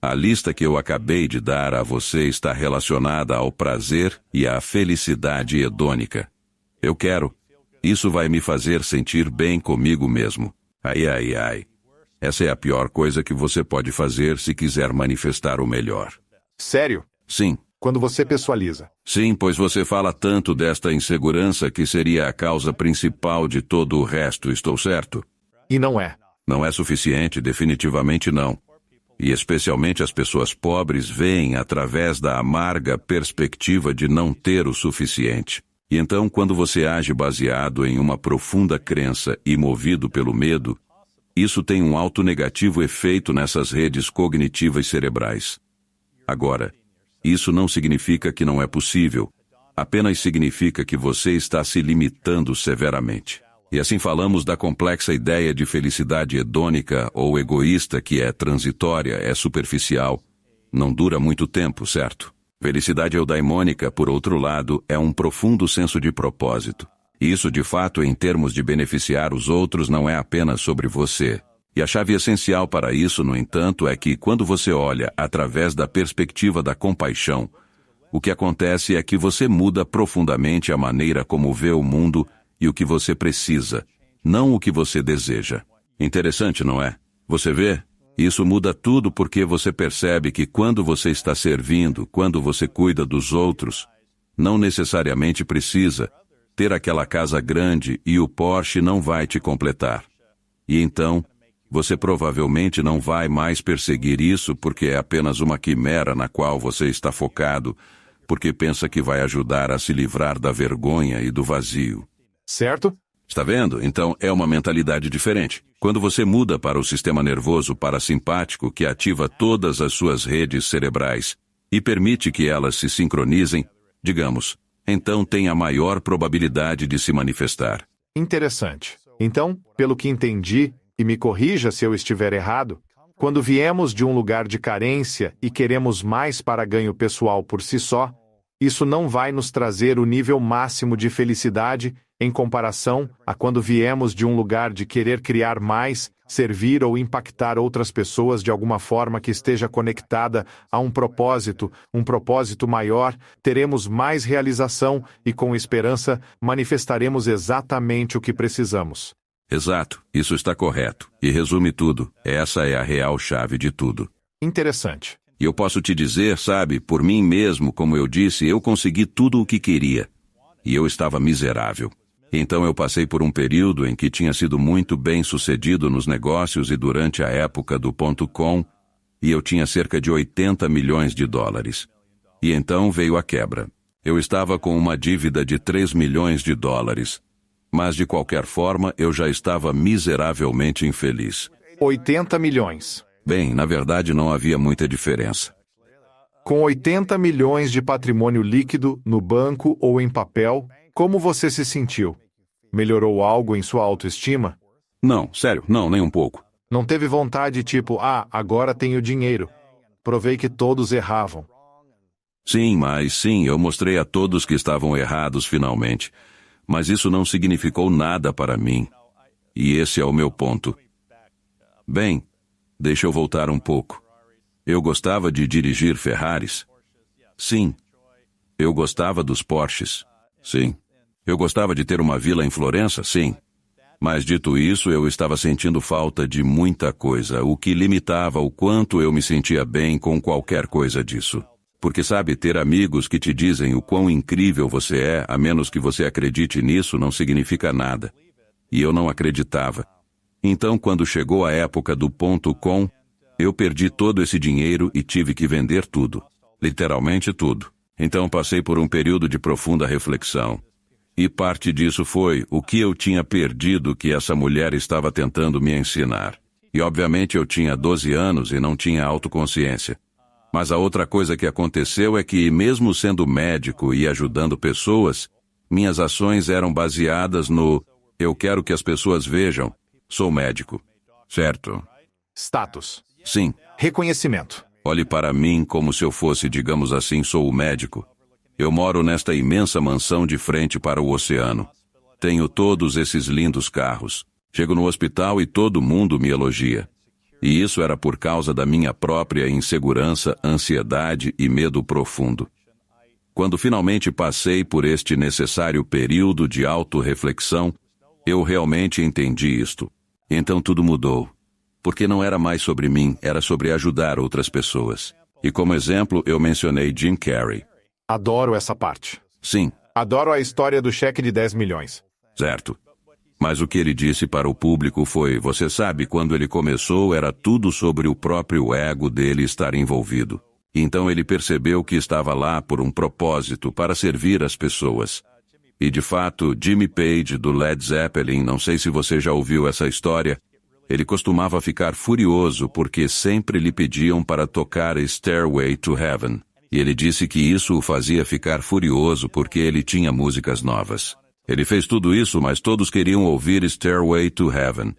A lista que eu acabei de dar a você está relacionada ao prazer e à felicidade hedônica. Eu quero. Isso vai me fazer sentir bem comigo mesmo. Ai, ai, ai. Essa é a pior coisa que você pode fazer se quiser manifestar o melhor. Sério? Sim. Quando você pessoaliza. Sim, pois você fala tanto desta insegurança que seria a causa principal de todo o resto, estou certo? E não é. Não é suficiente, definitivamente não. E especialmente as pessoas pobres veem através da amarga perspectiva de não ter o suficiente. E então, quando você age baseado em uma profunda crença e movido pelo medo, isso tem um alto negativo efeito nessas redes cognitivas cerebrais. Agora, isso não significa que não é possível, apenas significa que você está se limitando severamente. E assim falamos da complexa ideia de felicidade hedônica ou egoísta que é transitória, é superficial, não dura muito tempo, certo? Felicidade eudaimônica, por outro lado, é um profundo senso de propósito. Isso, de fato, em termos de beneficiar os outros, não é apenas sobre você. E a chave essencial para isso, no entanto, é que quando você olha através da perspectiva da compaixão, o que acontece é que você muda profundamente a maneira como vê o mundo e o que você precisa, não o que você deseja. Interessante, não é? Você vê? Isso muda tudo porque você percebe que quando você está servindo, quando você cuida dos outros, não necessariamente precisa ter aquela casa grande e o Porsche não vai te completar. E então, você provavelmente não vai mais perseguir isso porque é apenas uma quimera na qual você está focado, porque pensa que vai ajudar a se livrar da vergonha e do vazio. Certo? Está vendo? Então é uma mentalidade diferente. Quando você muda para o sistema nervoso parasimpático que ativa todas as suas redes cerebrais e permite que elas se sincronizem, digamos, então tem a maior probabilidade de se manifestar. Interessante. Então, pelo que entendi, e me corrija se eu estiver errado, quando viemos de um lugar de carência e queremos mais para ganho pessoal por si só, isso não vai nos trazer o nível máximo de felicidade em comparação a quando viemos de um lugar de querer criar mais, servir ou impactar outras pessoas de alguma forma que esteja conectada a um propósito maior, teremos mais realização e, com esperança, manifestaremos exatamente o que precisamos. Exato, isso está correto. E resume tudo. Essa é a real chave de tudo. Interessante. E eu posso te dizer, sabe, por mim mesmo, como eu disse, eu consegui tudo o que queria. E eu estava miserável. Então eu passei por um período em que tinha sido muito bem sucedido nos negócios e durante a época do .com, e eu tinha cerca de 80 milhões de dólares. E então veio a quebra. Eu estava com uma dívida de 3 milhões de dólares. Mas de qualquer forma, eu já estava miseravelmente infeliz. 80 milhões. Bem, na verdade não havia muita diferença. Com 80 milhões de patrimônio líquido, no banco ou em papel, como você se sentiu? Melhorou algo em sua autoestima? Não, sério, não, nem um pouco. Não teve vontade tipo, agora tenho dinheiro. Provei que todos erravam. Sim, eu mostrei a todos que estavam errados finalmente. Mas isso não significou nada para mim. E esse é o meu ponto. Bem, deixa eu voltar um pouco. Eu gostava de dirigir Ferraris? Sim. Eu gostava dos Porsches? Sim. Eu gostava de ter uma vila em Florença? Sim. Mas dito isso, eu estava sentindo falta de muita coisa, o que limitava o quanto eu me sentia bem com qualquer coisa disso. Porque sabe, ter amigos que te dizem o quão incrível você é, a menos que você acredite nisso, não significa nada. E eu não acreditava. Então, quando chegou a época do .com, eu perdi todo esse dinheiro e tive que vender tudo. Literalmente tudo. Então passei por um período de profunda reflexão. E parte disso foi o que eu tinha perdido que essa mulher estava tentando me ensinar. E obviamente eu tinha 12 anos e não tinha autoconsciência. Mas a outra coisa que aconteceu é que, mesmo sendo médico e ajudando pessoas, minhas ações eram baseadas no eu quero que as pessoas vejam, sou médico. Certo? Status. Sim. Reconhecimento. Olhe para mim como se eu fosse, digamos assim, sou o médico. Eu moro nesta imensa mansão de frente para o oceano. Tenho todos esses lindos carros. Chego no hospital e todo mundo me elogia. E isso era por causa da minha própria insegurança, ansiedade e medo profundo. Quando finalmente passei por este necessário período de autorreflexão, eu realmente entendi isto. Então tudo mudou. Porque não era mais sobre mim, era sobre ajudar outras pessoas. E como exemplo, eu mencionei Jim Carrey. Adoro essa parte. Sim. Adoro a história do cheque de 10 milhões. Certo. Mas o que ele disse para o público foi, você sabe, quando ele começou era tudo sobre o próprio ego dele estar envolvido. Então ele percebeu que estava lá por um propósito, para servir as pessoas. E de fato, Jimmy Page, do Led Zeppelin, não sei se você já ouviu essa história, ele costumava ficar furioso porque sempre lhe pediam para tocar Stairway to Heaven. E ele disse que isso o fazia ficar furioso porque ele tinha músicas novas. Ele fez tudo isso, mas todos queriam ouvir Stairway to Heaven.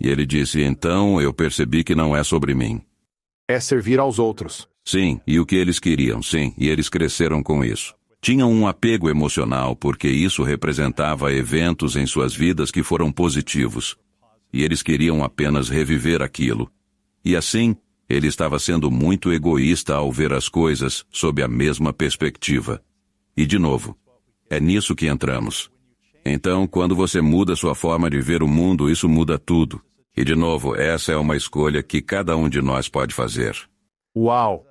E ele disse, então eu percebi que não é sobre mim. É servir aos outros. Sim, e o que eles queriam, sim, e eles cresceram com isso. Tinham um apego emocional porque isso representava eventos em suas vidas que foram positivos. E eles queriam apenas reviver aquilo. E assim, ele estava sendo muito egoísta ao ver as coisas sob a mesma perspectiva. E de novo, é nisso que entramos. Então, quando você muda sua forma de ver o mundo, isso muda tudo. E de novo, essa é uma escolha que cada um de nós pode fazer. Uau!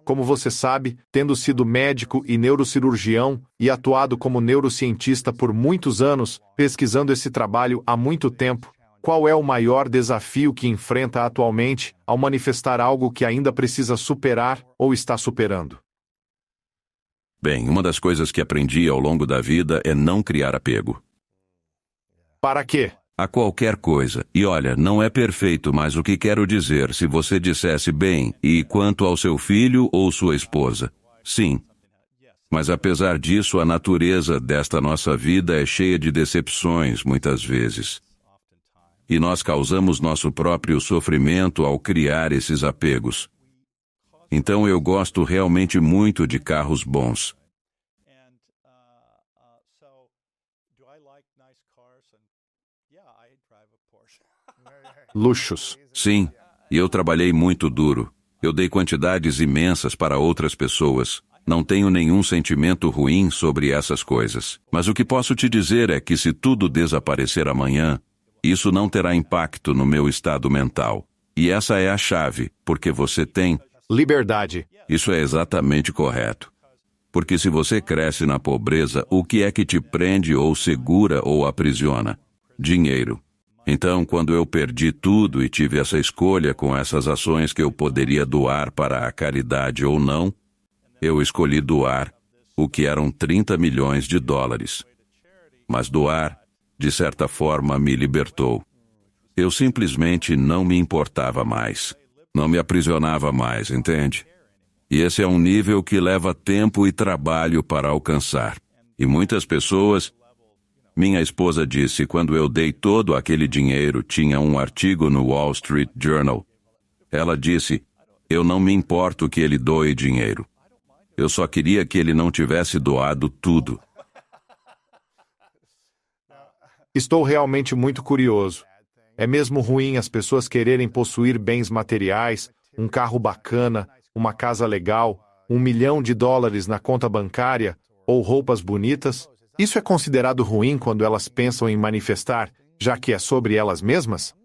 Como você sabe, tendo sido médico e neurocirurgião e atuado como neurocientista por muitos anos, pesquisando esse trabalho há muito tempo, qual é o maior desafio que enfrenta atualmente ao manifestar algo que ainda precisa superar ou está superando? Bem, uma das coisas que aprendi ao longo da vida é não criar apego. Para quê? A qualquer coisa. E olha, não é perfeito, mas o que quero dizer, se você dissesse bem, e quanto ao seu filho ou sua esposa? Sim. Mas apesar disso, a natureza desta nossa vida é cheia de decepções, muitas vezes. E nós causamos nosso próprio sofrimento ao criar esses apegos. Então eu gosto realmente muito de carros bons. Luxos. Sim, e eu trabalhei muito duro. Eu dei quantidades imensas para outras pessoas. Não tenho nenhum sentimento ruim sobre essas coisas. Mas o que posso te dizer é que se tudo desaparecer amanhã, isso não terá impacto no meu estado mental. E essa é a chave, porque você tem Liberdade. Isso é exatamente correto. Porque se você cresce na pobreza, o que é que te prende ou segura ou aprisiona? Dinheiro. Então, quando eu perdi tudo e tive essa escolha com essas ações que eu poderia doar para a caridade ou não, eu escolhi doar, o que eram 30 milhões de dólares. Mas doar, de certa forma, me libertou. Eu simplesmente não me importava mais. Não me aprisionava mais, entende? E esse é um nível que leva tempo e trabalho para alcançar. E muitas pessoas... Minha esposa disse, quando eu dei todo aquele dinheiro, tinha um artigo no Wall Street Journal. Ela disse, eu não me importo que ele doe dinheiro. Eu só queria que ele não tivesse doado tudo. Estou realmente muito curioso. É mesmo ruim as pessoas quererem possuir bens materiais, um carro bacana, uma casa legal, $1 milhão na conta bancária ou roupas bonitas? Isso é considerado ruim quando elas pensam em manifestar, já que é sobre elas mesmas?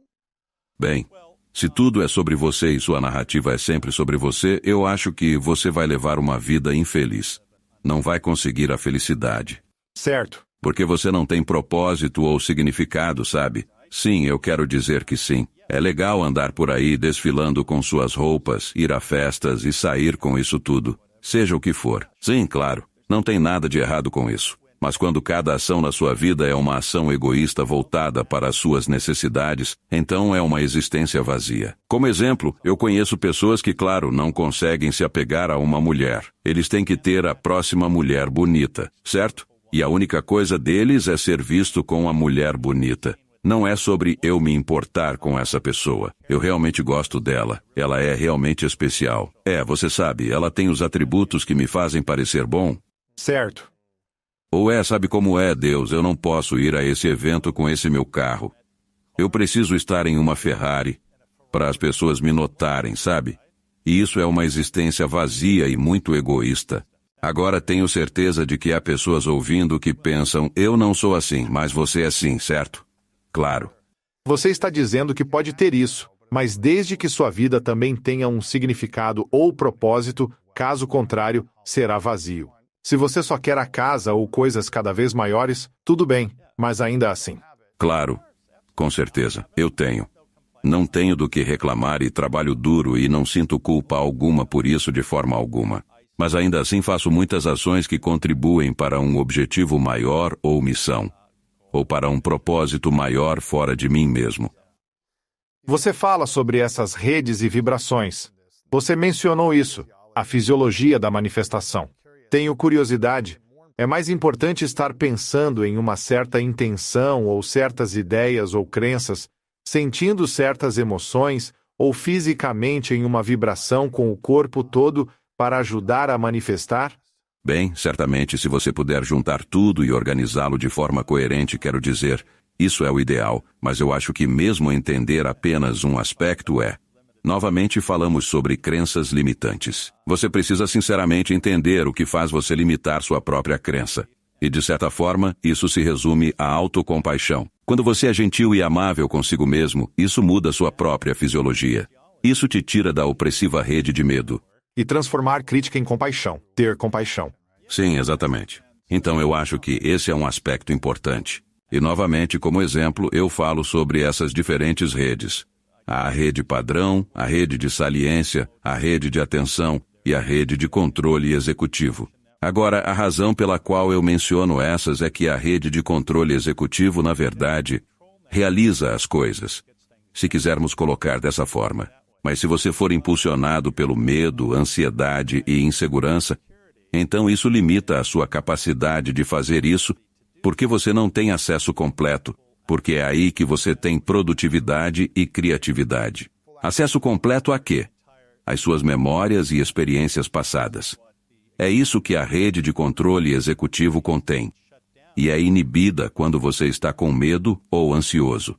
Bem, se tudo é sobre você e sua narrativa é sempre sobre você, eu acho que você vai levar uma vida infeliz. Não vai conseguir a felicidade. Certo. Porque você não tem propósito ou significado, sabe? Sim, eu quero dizer que sim. É legal andar por aí desfilando com suas roupas, ir a festas e sair com isso tudo. Seja o que for. Sim, claro. Não tem nada de errado com isso. Mas quando cada ação na sua vida é uma ação egoísta voltada para as suas necessidades, então é uma existência vazia. Como exemplo, eu conheço pessoas que, claro, não conseguem se apegar a uma mulher. Eles têm que ter a próxima mulher bonita, certo? E a única coisa deles é ser visto com a mulher bonita. Não é sobre eu me importar com essa pessoa. Eu realmente gosto dela. Ela é realmente especial. Você sabe, ela tem os atributos que me fazem parecer bom. Certo. Ou sabe como é, Deus, eu não posso ir a esse evento com esse meu carro. Eu preciso estar em uma Ferrari, para as pessoas me notarem, sabe? E isso é uma existência vazia e muito egoísta. Agora tenho certeza de que há pessoas ouvindo que pensam, eu não sou assim, mas você é sim, certo? Claro. Você está dizendo que pode ter isso, mas desde que sua vida também tenha um significado ou propósito, caso contrário, será vazio. Se você só quer a casa ou coisas cada vez maiores, tudo bem, mas ainda assim. Claro, com certeza, eu tenho. Não tenho do que reclamar e trabalho duro e não sinto culpa alguma por isso de forma alguma. Mas ainda assim faço muitas ações que contribuem para um objetivo maior ou missão, ou para um propósito maior fora de mim mesmo. Você fala sobre essas redes e vibrações. Você mencionou isso, a fisiologia da manifestação. Tenho curiosidade. É mais importante estar pensando em uma certa intenção ou certas ideias ou crenças, sentindo certas emoções ou fisicamente em uma vibração com o corpo todo para ajudar a manifestar? Bem, certamente se você puder juntar tudo e organizá-lo de forma coerente, quero dizer, isso é o ideal, mas eu acho que mesmo entender apenas um aspecto Novamente falamos sobre crenças limitantes. Você precisa sinceramente entender o que faz você limitar sua própria crença. E de certa forma, isso se resume à autocompaixão. Quando você é gentil e amável consigo mesmo, isso muda sua própria fisiologia. Isso te tira da opressiva rede de medo. E transformar crítica em compaixão. Ter compaixão. Sim, exatamente. Então eu acho que esse é um aspecto importante. E novamente, como exemplo, eu falo sobre essas diferentes redes. Há a rede padrão, a rede de saliência, a rede de atenção e a rede de controle executivo. Agora, a razão pela qual eu menciono essas é que a rede de controle executivo, na verdade, realiza as coisas, se quisermos colocar dessa forma. Mas se você for impulsionado pelo medo, ansiedade e insegurança, Então isso limita a sua capacidade de fazer isso, porque você não tem acesso completo, porque é aí que você tem produtividade e criatividade. Acesso completo a quê? Às suas memórias e experiências passadas. É isso que a rede de controle executivo contém. E é inibida quando você está com medo ou ansioso.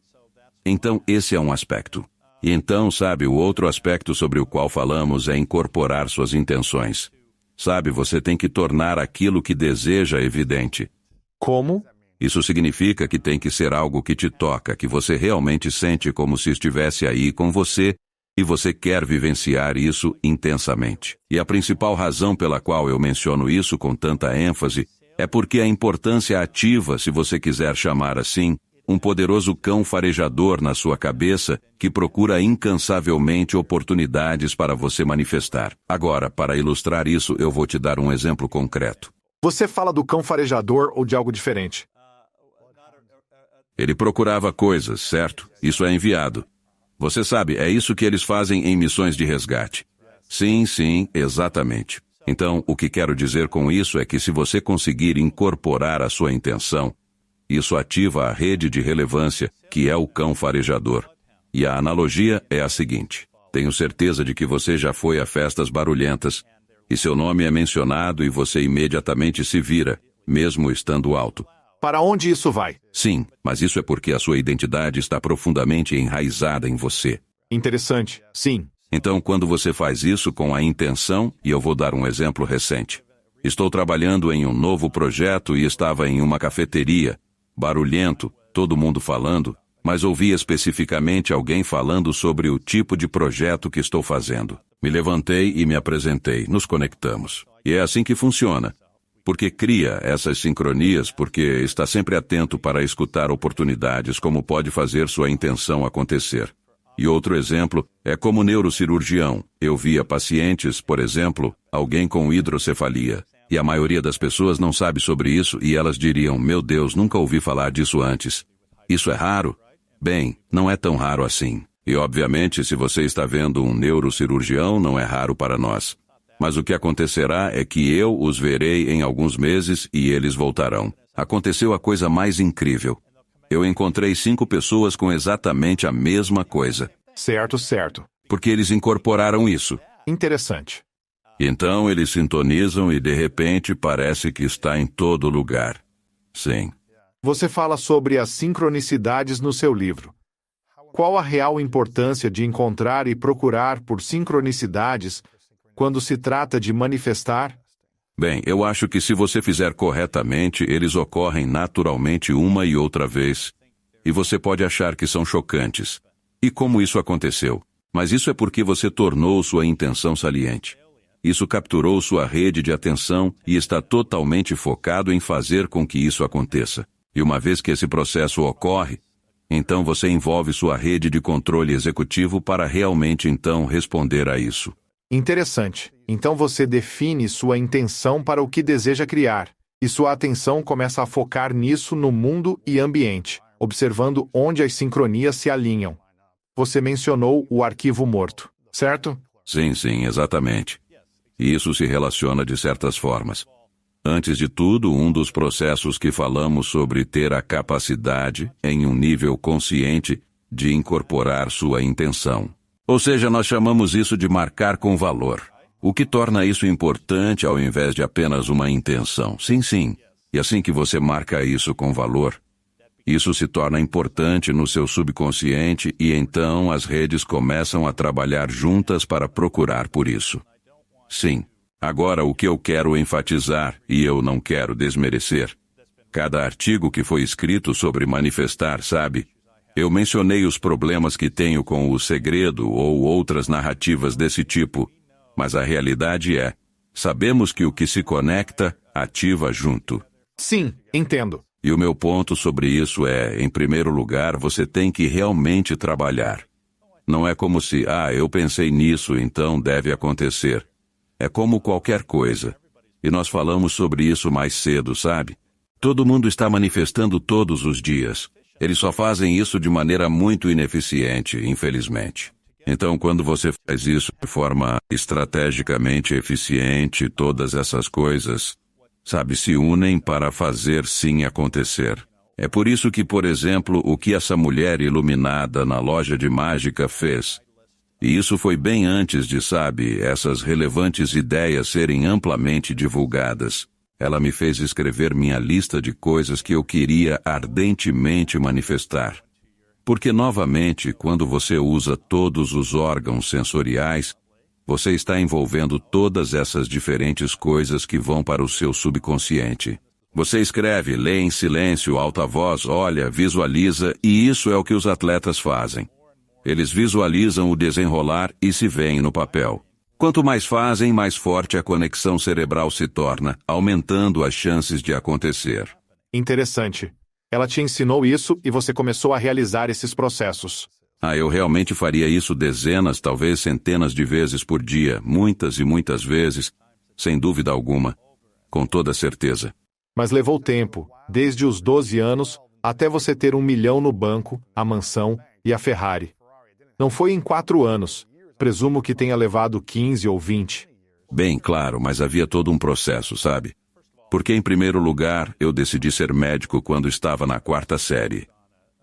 Então, esse é um aspecto. E então, sabe, o outro aspecto sobre o qual falamos é incorporar suas intenções. Sabe, você tem que tornar aquilo que deseja evidente. Como? Isso significa que tem que ser algo que te toca, que você realmente sente como se estivesse aí com você, e você quer vivenciar isso intensamente. E a principal razão pela qual eu menciono isso com tanta ênfase é porque a importância ativa, se você quiser chamar assim, um poderoso cão farejador na sua cabeça que procura incansavelmente oportunidades para você manifestar. Agora, para ilustrar isso, eu vou te dar um exemplo concreto. Você fala do cão farejador ou de algo diferente? Ele procurava coisas, certo? Isso é enviado. Você sabe, é isso que eles fazem em missões de resgate. Sim, exatamente. Então, o que quero dizer com isso é que se você conseguir incorporar a sua intenção, isso ativa a rede de relevância, que é o cão farejador. E a analogia é a seguinte. Tenho certeza de que você já foi a festas barulhentas, e seu nome é mencionado e você imediatamente se vira, mesmo estando alto. Para onde isso vai? Sim, mas isso é porque a sua identidade está profundamente enraizada em você. Interessante. Sim. Então, quando você faz isso com a intenção, e eu vou dar um exemplo recente. Estou trabalhando em um novo projeto e estava em uma cafeteria, barulhento, todo mundo falando, mas ouvi especificamente alguém falando sobre o tipo de projeto que estou fazendo. Me levantei e me apresentei, nos conectamos. E é assim que funciona. Porque cria essas sincronias, porque está sempre atento para escutar oportunidades, como pode fazer sua intenção acontecer. E outro exemplo é como neurocirurgião. Eu via pacientes, por exemplo, alguém com hidrocefalia. E a maioria das pessoas não sabe sobre isso e elas diriam, meu Deus, nunca ouvi falar disso antes. Isso é raro? Bem, não é tão raro assim. E obviamente, se você está vendo um neurocirurgião, não é raro para nós. Mas o que acontecerá é que eu os verei em alguns meses e eles voltarão. Aconteceu a coisa mais incrível. Eu encontrei 5 pessoas com exatamente a mesma coisa. Certo. Porque eles incorporaram isso. Interessante. Então eles sintonizam e de repente parece que está em todo lugar. Sim. Você fala sobre as sincronicidades no seu livro. Qual a real importância de encontrar e procurar por sincronicidades quando se trata de manifestar? Bem, eu acho que se você fizer corretamente, eles ocorrem naturalmente uma e outra vez. E você pode achar que são chocantes. E como isso aconteceu? Mas isso é porque você tornou sua intenção saliente. Isso capturou sua rede de atenção e está totalmente focado em fazer com que isso aconteça. E uma vez que esse processo ocorre, então você envolve sua rede de controle executivo para realmente então responder a isso. Interessante. Então você define sua intenção para o que deseja criar, e sua atenção começa a focar nisso no mundo e ambiente, observando onde as sincronias se alinham. Você mencionou o arquivo morto, certo? Sim, exatamente. E isso se relaciona de certas formas. Antes de tudo, um dos processos que falamos sobre ter a capacidade, em um nível consciente, de incorporar sua intenção. Ou seja, nós chamamos isso de marcar com valor. O que torna isso importante ao invés de apenas uma intenção. Sim. E assim que você marca isso com valor, isso se torna importante no seu subconsciente e então as redes começam a trabalhar juntas para procurar por isso. Sim. Agora, o que eu quero enfatizar, e eu não quero desmerecer, cada artigo que foi escrito sobre manifestar, sabe? Eu mencionei os problemas que tenho com o segredo ou outras narrativas desse tipo, mas a realidade é, sabemos que o que se conecta, ativa junto. Sim, entendo. E o meu ponto sobre isso é, em primeiro lugar, você tem que realmente trabalhar. Não é como se, eu pensei nisso, então deve acontecer. É como qualquer coisa. E nós falamos sobre isso mais cedo, sabe? Todo mundo está manifestando todos os dias. Eles só fazem isso de maneira muito ineficiente, infelizmente. Então, quando você faz isso de forma estrategicamente eficiente, todas essas coisas, sabe, se unem para fazer sim acontecer. É por isso que, por exemplo, o que essa mulher iluminada na loja de mágica fez. E isso foi bem antes de, sabe, essas relevantes ideias serem amplamente divulgadas. Ela me fez escrever minha lista de coisas que eu queria ardentemente manifestar. Porque, novamente, quando você usa todos os órgãos sensoriais, você está envolvendo todas essas diferentes coisas que vão para o seu subconsciente. Você escreve, lê em silêncio, alta voz, olha, visualiza, e isso é o que os atletas fazem. Eles visualizam o desenrolar e se veem no papel. Quanto mais fazem, mais forte a conexão cerebral se torna, aumentando as chances de acontecer. Interessante. Ela te ensinou isso e você começou a realizar esses processos. Eu realmente faria isso dezenas, talvez centenas de vezes por dia, muitas e muitas vezes, sem dúvida alguma, com toda certeza. Mas levou tempo, desde os 12 anos, até você ter 1 milhão no banco, a mansão e a Ferrari. Não foi em 4 anos. Presumo que tenha levado 15 ou 20. Bem, claro, mas havia todo um processo, sabe? Porque, em primeiro lugar, eu decidi ser médico quando estava na 4ª série.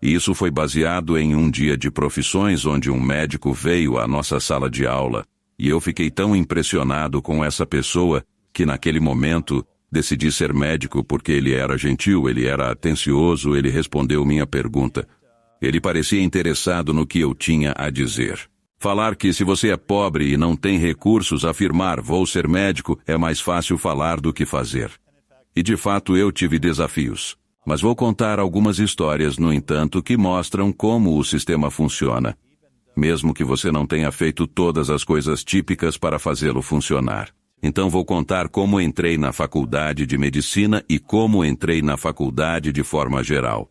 E isso foi baseado em um dia de profissões onde um médico veio à nossa sala de aula, e eu fiquei tão impressionado com essa pessoa que, naquele momento, decidi ser médico porque ele era gentil, ele era atencioso, ele respondeu minha pergunta. Ele parecia interessado no que eu tinha a dizer. Falar que se você é pobre e não tem recursos, afirmar vou ser médico é mais fácil falar do que fazer. E de fato eu tive desafios. Mas vou contar algumas histórias, no entanto, que mostram como o sistema funciona. Mesmo que você não tenha feito todas as coisas típicas para fazê-lo funcionar. Então vou contar como entrei na faculdade de medicina e como entrei na faculdade de forma geral.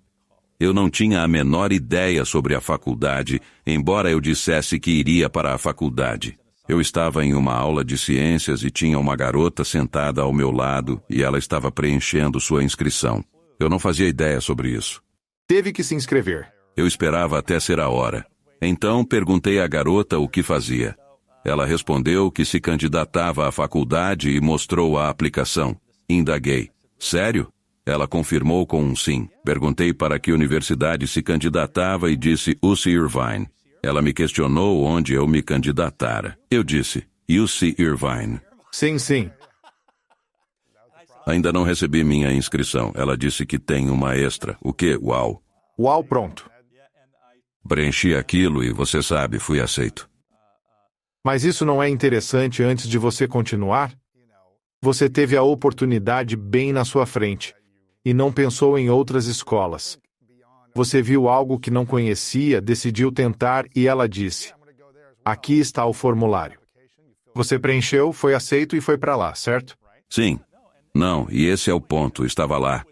Eu não tinha a menor ideia sobre a faculdade, embora eu dissesse que iria para a faculdade. Eu estava em uma aula de ciências e tinha uma garota sentada ao meu lado e ela estava preenchendo sua inscrição. Eu não fazia ideia sobre isso. Teve que se inscrever. Eu esperava até ser a hora. Então perguntei à garota o que fazia. Ela respondeu que se candidatava à faculdade e mostrou a aplicação. Indaguei. Sério? Ela confirmou com um sim. Perguntei para que universidade se candidatava e disse UC Irvine. Ela me questionou onde eu me candidatara. Eu disse, UC Irvine. Sim. Ainda não recebi minha inscrição. Ela disse que tem uma extra. O quê? Uau. Uau, pronto. Preenchi aquilo e, você sabe, fui aceito. Mas isso não é interessante antes de você continuar? Você teve a oportunidade bem na sua frente e não pensou em outras escolas. Você viu algo que não conhecia, decidiu tentar e ela disse: aqui está o formulário. Você preencheu, foi aceito e foi para lá, certo? Sim. Não, e esse é o ponto, estava lá.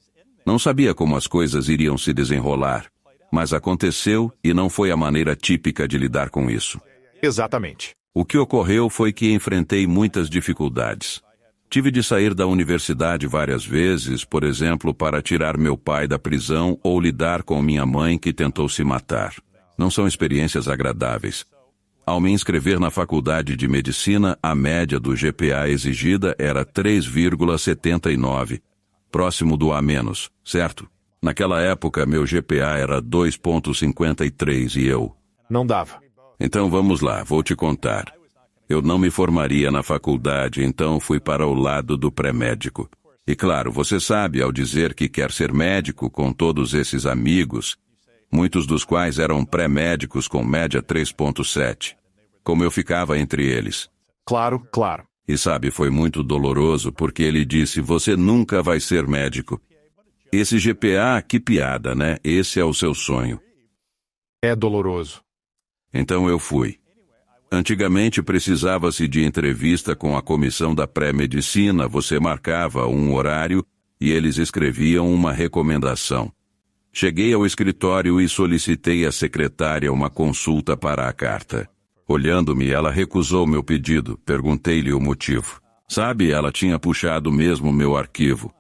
Não sabia como as coisas iriam se desenrolar, mas aconteceu e não foi a maneira típica de lidar com isso. Exatamente. O que ocorreu foi que enfrentei muitas dificuldades. Tive de sair da universidade várias vezes, por exemplo, para tirar meu pai da prisão ou lidar com minha mãe que tentou se matar. Não são experiências agradáveis. Ao me inscrever na faculdade de medicina, a média do GPA exigida era 3,79, próximo do A-, certo? Naquela época, meu GPA era 2,53 e eu... Não dava. Então vamos lá, vou te contar. Eu não me formaria na faculdade, então fui para o lado do pré-médico. E claro, você sabe, ao dizer que quer ser médico com todos esses amigos, muitos dos quais eram pré-médicos com média 3,7. Como eu ficava entre eles. Claro. E sabe, foi muito doloroso porque ele disse, você nunca vai ser médico. Esse GPA, que piada, né? Esse é o seu sonho. É doloroso. Então eu fui. Antigamente precisava-se de entrevista com a comissão da pré-medicina, você marcava um horário e eles escreviam uma recomendação. Cheguei ao escritório e solicitei à secretária uma consulta para a carta. Olhando-me, ela recusou meu pedido, perguntei-lhe o motivo. Sabe, ela tinha puxado mesmo meu arquivo.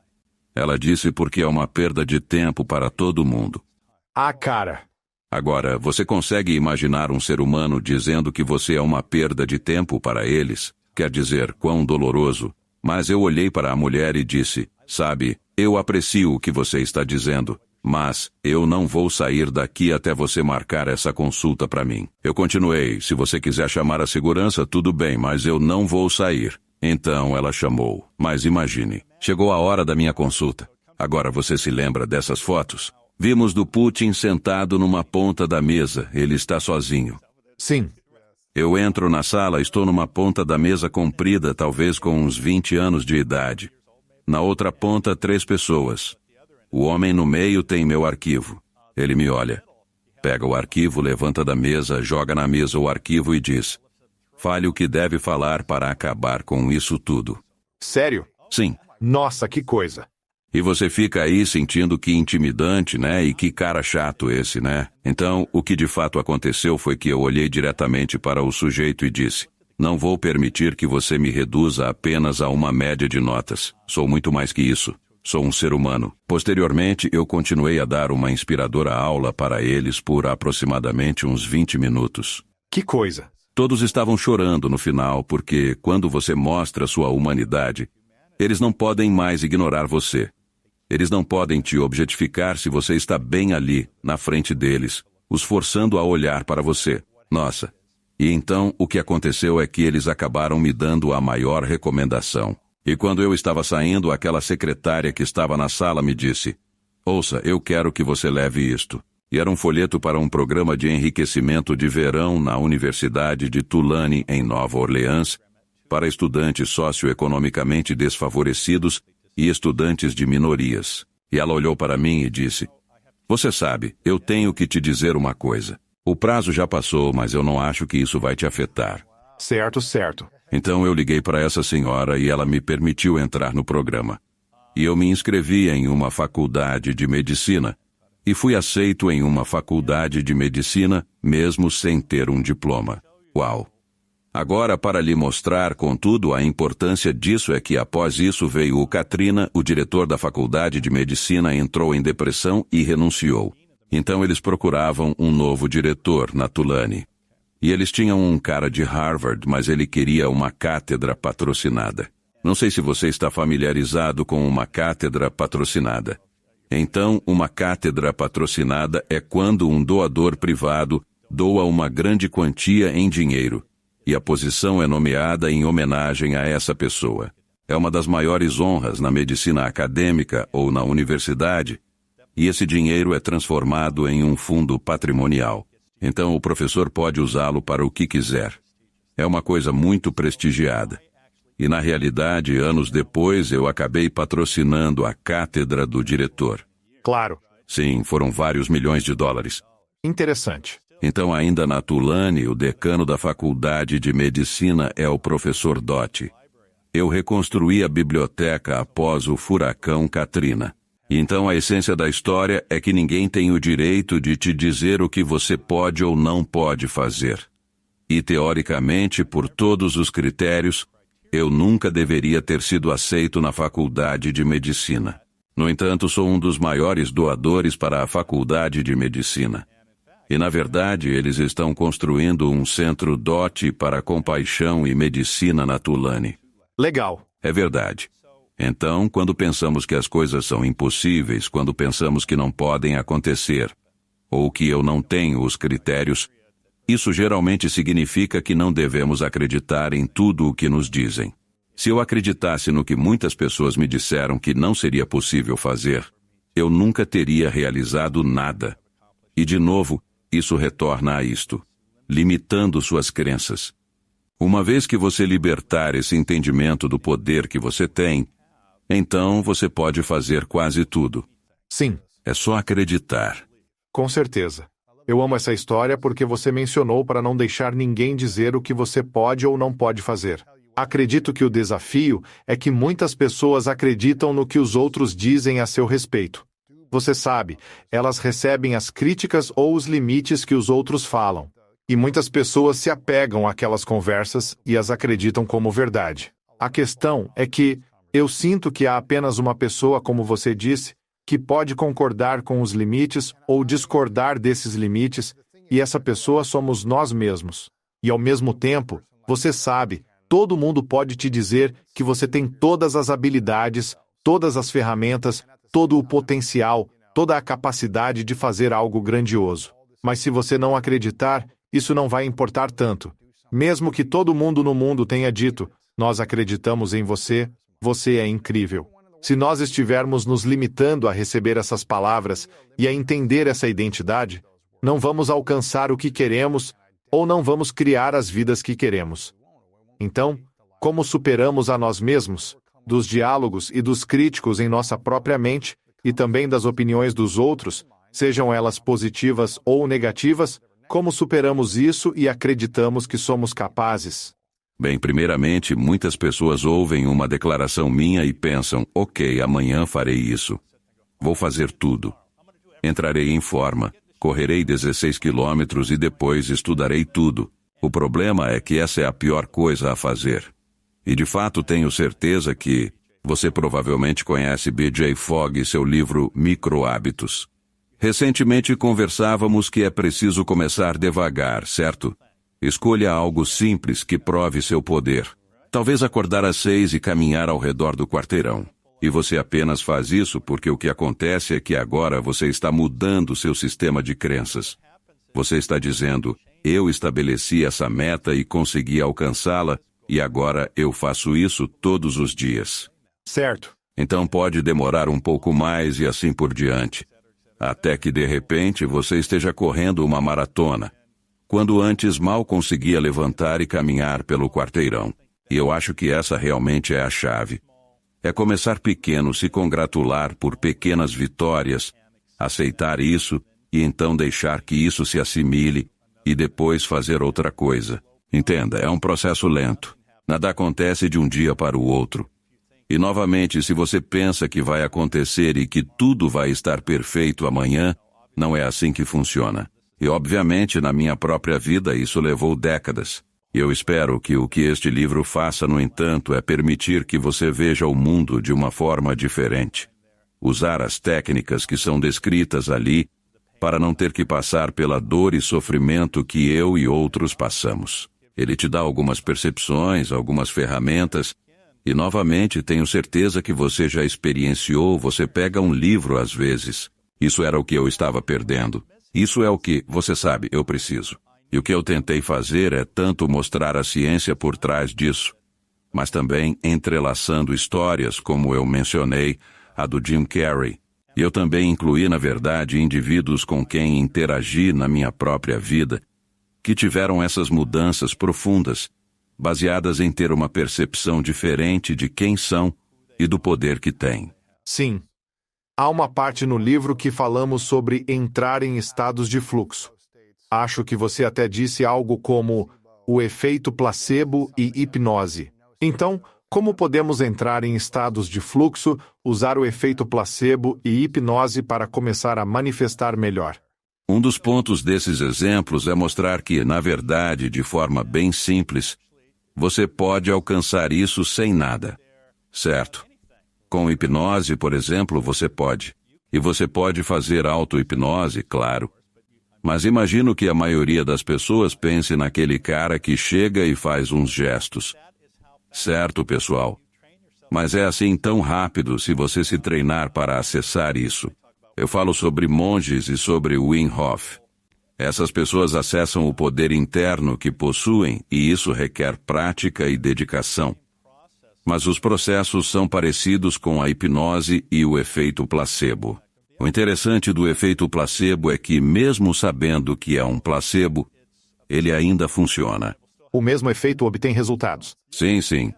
Ela disse porque é uma perda de tempo para todo mundo. Cara. Agora, você consegue imaginar um ser humano dizendo que você é uma perda de tempo para eles? Quer dizer, quão doloroso. Mas eu olhei para a mulher e disse, sabe, eu aprecio o que você está dizendo, mas eu não vou sair daqui até você marcar essa consulta para mim. Eu continuei, se você quiser chamar a segurança, tudo bem, mas eu não vou sair. Então ela chamou, mas imagine, chegou a hora da minha consulta. Agora você se lembra dessas fotos? Vimos do Putin sentado numa ponta da mesa, ele está sozinho. Sim. Eu entro na sala, estou numa ponta da mesa comprida, talvez com uns 20 anos de idade. Na outra ponta, 3 pessoas. O homem no meio tem meu arquivo. Ele me olha. Pega o arquivo, levanta da mesa, joga na mesa o arquivo e diz, fale o que deve falar para acabar com isso tudo. Sério? Sim. Nossa, que coisa. E você fica aí sentindo que intimidante, né? E que cara chato esse, né? Então, o que de fato aconteceu foi que eu olhei diretamente para o sujeito e disse, não vou permitir que você me reduza apenas a uma média de notas. Sou muito mais que isso. Sou um ser humano. Posteriormente, eu continuei a dar uma inspiradora aula para eles por aproximadamente uns 20 minutos. Que coisa. Todos estavam chorando no final, porque quando você mostra sua humanidade, eles não podem mais ignorar você. Eles não podem te objetificar se você está bem ali, na frente deles, os forçando a olhar para você. Nossa. E então, o que aconteceu é que eles acabaram me dando a maior recomendação. E quando eu estava saindo, aquela secretária que estava na sala me disse, ouça, eu quero que você leve isto. E era um folheto para um programa de enriquecimento de verão na Universidade de Tulane, em Nova Orleans, para estudantes socioeconomicamente desfavorecidos e estudantes de minorias. E ela olhou para mim e disse, você sabe, eu tenho que te dizer uma coisa. O prazo já passou, mas eu não acho que isso vai te afetar. Certo, certo. Então eu liguei para essa senhora e ela me permitiu entrar no programa. E eu me inscrevi em uma faculdade de medicina e fui aceito em uma faculdade de medicina mesmo sem ter um diploma. Uau! Agora, para lhe mostrar, contudo, a importância disso é que após isso veio o Katrina, o diretor da faculdade de medicina entrou em depressão e renunciou. Então eles procuravam um novo diretor na Tulane. E eles tinham um cara de Harvard, mas ele queria uma cátedra patrocinada. Não sei se você está familiarizado com uma cátedra patrocinada. Então, uma cátedra patrocinada é quando um doador privado doa uma grande quantia em dinheiro, e a posição é nomeada em homenagem a essa pessoa. É uma das maiores honras na medicina acadêmica ou na universidade, e esse dinheiro é transformado em um fundo patrimonial. Então o professor pode usá-lo para o que quiser. É uma coisa muito prestigiada. E na realidade, anos depois, eu acabei patrocinando a cátedra do diretor. Claro. Sim, foram vários milhões de dólares. Interessante. Então, ainda na Tulane, o decano da faculdade de medicina é o professor Doty. Eu reconstruí a biblioteca após o furacão Katrina. Então a essência da história é que ninguém tem o direito de te dizer o que você pode ou não pode fazer. E teoricamente, por todos os critérios, eu nunca deveria ter sido aceito na faculdade de medicina. No entanto, sou um dos maiores doadores para a faculdade de medicina. E na verdade, eles estão construindo um centro Doty para compaixão e medicina na Tulane. Legal. É verdade. Então, quando pensamos que as coisas são impossíveis, quando pensamos que não podem acontecer, ou que eu não tenho os critérios, isso geralmente significa que não devemos acreditar em tudo o que nos dizem. Se eu acreditasse no que muitas pessoas me disseram que não seria possível fazer, eu nunca teria realizado nada. E de novo, isso retorna a isto, limitando suas crenças. Uma vez que você libertar esse entendimento do poder que você tem, então você pode fazer quase tudo. Sim. É só acreditar. Com certeza. Eu amo essa história porque você mencionou para não deixar ninguém dizer o que você pode ou não pode fazer. Acredito que o desafio é que muitas pessoas acreditam no que os outros dizem a seu respeito. Você sabe, elas recebem as críticas ou os limites que os outros falam. E muitas pessoas se apegam àquelas conversas e as acreditam como verdade. A questão é que eu sinto que há apenas uma pessoa, como você disse, que pode concordar com os limites ou discordar desses limites, e essa pessoa somos nós mesmos. E ao mesmo tempo, você sabe, todo mundo pode te dizer que você tem todas as habilidades, todas as ferramentas, todo o potencial, toda a capacidade de fazer algo grandioso. Mas se você não acreditar, isso não vai importar tanto. Mesmo que todo mundo no mundo tenha dito, nós acreditamos em você, você é incrível. Se nós estivermos nos limitando a receber essas palavras e a entender essa identidade, não vamos alcançar o que queremos ou não vamos criar as vidas que queremos. Então, como superamos a nós mesmos, dos diálogos e dos críticos em nossa própria mente, e também das opiniões dos outros, sejam elas positivas ou negativas, como superamos isso e acreditamos que somos capazes? Bem, primeiramente, muitas pessoas ouvem uma declaração minha e pensam, ok, amanhã farei isso. Vou fazer tudo. Entrarei em forma, correrei 16 quilômetros e depois estudarei tudo. O problema é que essa é a pior coisa a fazer. E de fato tenho certeza que você provavelmente conhece B.J. Fogg e seu livro Micro-Hábitos. Recentemente conversávamos que é preciso começar devagar, certo? Escolha algo simples que prove seu poder. Talvez acordar às 6 e caminhar ao redor do quarteirão. E você apenas faz isso porque o que acontece é que agora você está mudando seu sistema de crenças. Você está dizendo, eu estabeleci essa meta e consegui alcançá-la, e agora eu faço isso todos os dias. Certo. Então pode demorar um pouco mais e assim por diante. Até que de repente você esteja correndo uma maratona, quando antes mal conseguia levantar e caminhar pelo quarteirão. E eu acho que essa realmente é a chave. É começar pequeno, se congratular por pequenas vitórias, aceitar isso e então deixar que isso se assimile e depois fazer outra coisa. Entenda, é um processo lento. Nada acontece de um dia para o outro. E novamente, se você pensa que vai acontecer e que tudo vai estar perfeito amanhã, não é assim que funciona. E obviamente, na minha própria vida, isso levou décadas. E eu espero que o que este livro faça, no entanto, é permitir que você veja o mundo de uma forma diferente. Usar as técnicas que são descritas ali para não ter que passar pela dor e sofrimento que eu e outros passamos. Ele te dá algumas percepções, algumas ferramentas. E novamente, tenho certeza que você já experienciou, você pega um livro às vezes. Isso era o que eu estava perdendo. Isso é o que, você sabe, eu preciso. E o que eu tentei fazer é tanto mostrar a ciência por trás disso, mas também entrelaçando histórias, como eu mencionei, a do Jim Carrey. E eu também incluí, na verdade, indivíduos com quem interagi na minha própria vida, que tiveram essas mudanças profundas, baseadas em ter uma percepção diferente de quem são e do poder que têm. Sim. Há uma parte no livro que falamos sobre entrar em estados de fluxo. Acho que você até disse algo como o efeito placebo e hipnose. Então, como podemos entrar em estados de fluxo, usar o efeito placebo e hipnose para começar a manifestar melhor? Um dos pontos desses exemplos é mostrar que, na verdade, de forma bem simples, você pode alcançar isso sem nada. Certo? Com hipnose, por exemplo, você pode. E você pode fazer auto-hipnose, claro. Mas imagino que a maioria das pessoas pense naquele cara que chega e faz uns gestos. Certo, pessoal? Mas é assim tão rápido se você se treinar para acessar isso. Eu falo sobre monges e sobre Wim Hof. Essas pessoas acessam o poder interno que possuem e isso requer prática e dedicação. Mas os processos são parecidos com a hipnose e o efeito placebo. O interessante do efeito placebo é que, mesmo sabendo que é um placebo, ele ainda funciona. O mesmo efeito obtém resultados. Sim, sim.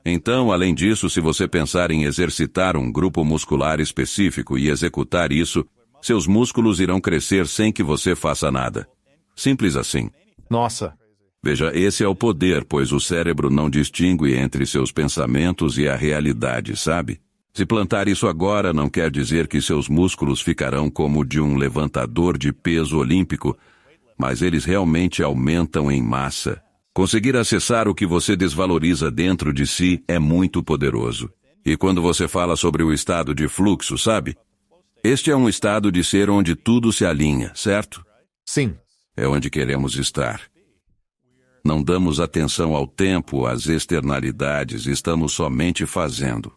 Então, além disso, se você pensar em exercitar um grupo muscular específico e executar isso, seus músculos irão crescer sem que você faça nada. Simples assim. Nossa. Veja, esse é o poder, pois o cérebro não distingue entre seus pensamentos e a realidade, sabe? Se plantar isso agora não quer dizer que seus músculos ficarão como de um levantador de peso olímpico, mas eles realmente aumentam em massa. Conseguir acessar o que você desvaloriza dentro de si é muito poderoso. E quando você fala sobre o estado de fluxo, sabe? Este é um estado de ser onde tudo se alinha, certo? Sim. É onde queremos estar. Não damos atenção ao tempo, às externalidades, estamos somente fazendo.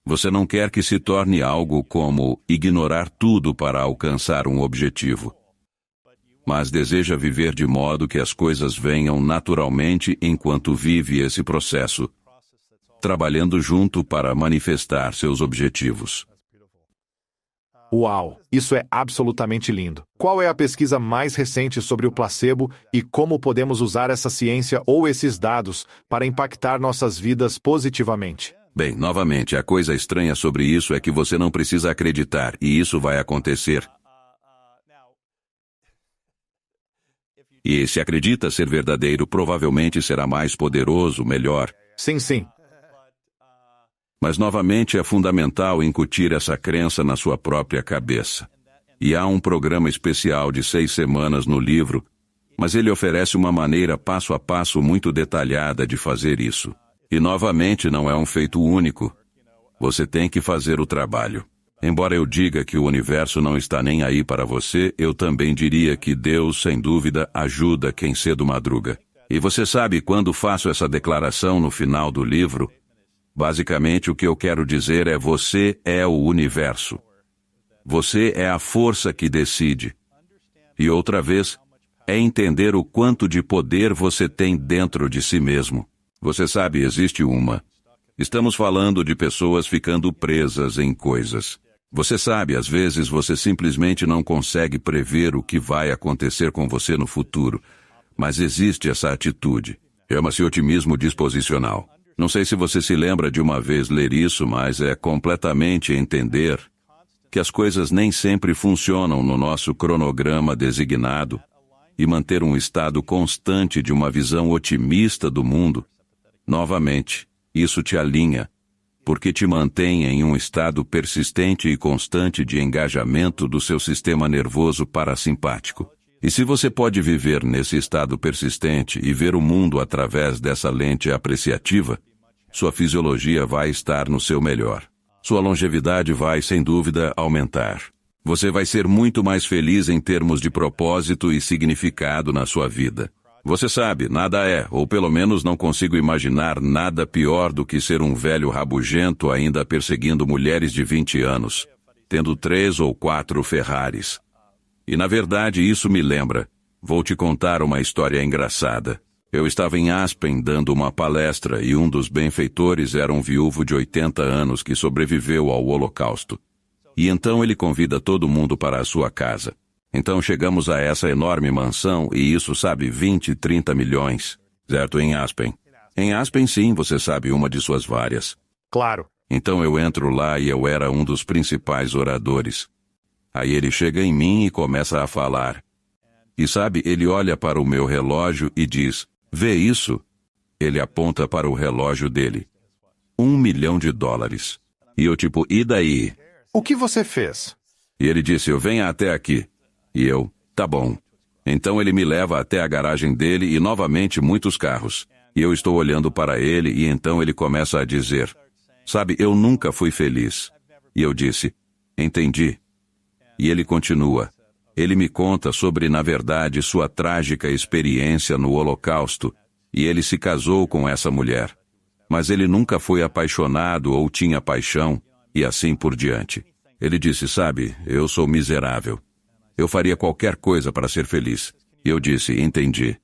Você não quer que se torne algo como ignorar tudo para alcançar um objetivo, mas deseja viver de modo que as coisas venham naturalmente enquanto vive esse processo, trabalhando junto para manifestar seus objetivos. Uau, isso é absolutamente lindo. Qual é a pesquisa mais recente sobre o placebo e como podemos usar essa ciência ou esses dados para impactar nossas vidas positivamente? Bem, novamente, a coisa estranha sobre isso é que você não precisa acreditar, e isso vai acontecer. E se acredita ser verdadeiro, provavelmente será mais poderoso, melhor. Sim, sim. Mas novamente é fundamental incutir essa crença na sua própria cabeça. E há um programa especial de 6 semanas no livro, mas ele oferece uma maneira passo a passo muito detalhada de fazer isso. E novamente não é um feito único. Você tem que fazer o trabalho. Embora eu diga que o universo não está nem aí para você, eu também diria que Deus, sem dúvida, ajuda quem cedo madruga. E você sabe, quando faço essa declaração no final do livro, basicamente o que eu quero dizer é: você é o universo. Você é a força que decide. E outra vez, é entender o quanto de poder você tem dentro de si mesmo. Você sabe, existe Estamos falando de pessoas ficando presas em coisas. Você sabe, às vezes você simplesmente não consegue prever o que vai acontecer com você no futuro. Mas existe essa atitude. Chama-se otimismo disposicional. Não sei se você se lembra de uma vez ler isso, mas é completamente entender que as coisas nem sempre funcionam no nosso cronograma designado e manter um estado constante de uma visão otimista do mundo. Novamente, isso te alinha, porque te mantém em um estado persistente e constante de engajamento do seu sistema nervoso parasimpático. E se você pode viver nesse estado persistente e ver o mundo através dessa lente apreciativa, sua fisiologia vai estar no seu melhor. Sua longevidade vai, sem dúvida, aumentar. Você vai ser muito mais feliz em termos de propósito e significado na sua vida. Você sabe, nada é, ou pelo menos não consigo imaginar nada pior do que ser um velho rabugento ainda perseguindo mulheres de 20 anos, tendo 3 ou 4 Ferraris. E na verdade isso me lembra. Vou te contar uma história engraçada. Eu estava em Aspen dando uma palestra e um dos benfeitores era um viúvo de 80 anos que sobreviveu ao Holocausto. E então ele convida todo mundo para a sua casa. Então chegamos a essa enorme mansão e isso, sabe, 20, 30 milhões. Certo, em Aspen. Em Aspen, sim, você sabe, uma de suas várias. Claro. Então eu entro lá e eu era um dos principais oradores. Aí ele chega em mim e começa a falar. E sabe, ele olha para o meu relógio e diz: "Vê isso?" Ele aponta para o relógio dele. $1 milhão. E eu tipo, e daí? O que você fez? E ele disse, eu venho até aqui. E eu, tá bom. Então ele me leva até a garagem dele e novamente muitos carros. E eu estou olhando para ele e então ele começa a dizer, sabe, eu nunca fui feliz. E eu disse, entendi. E ele continua. Ele me conta sobre, na verdade, sua trágica experiência no Holocausto, e ele se casou com essa mulher. Mas ele nunca foi apaixonado ou tinha paixão, e assim por diante. Ele disse, sabe, eu sou miserável. Eu faria qualquer coisa para ser feliz. E eu disse, entendi.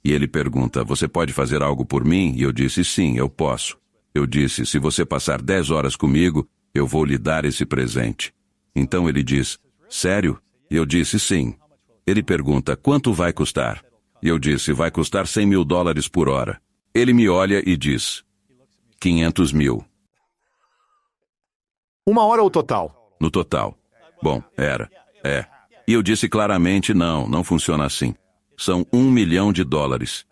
E ele pergunta, você pode fazer algo por mim? E eu disse, sim, eu posso. Eu disse, se você passar 10 horas comigo, eu vou lhe dar esse presente. Então ele diz, sério? E eu disse, sim. Ele pergunta, quanto vai custar? E eu disse, vai custar $100 mil por hora. Ele me olha e diz, 500 mil. 1 hora ou total? No total. Bom, era. E eu disse claramente, não funciona assim. São $1 milhão.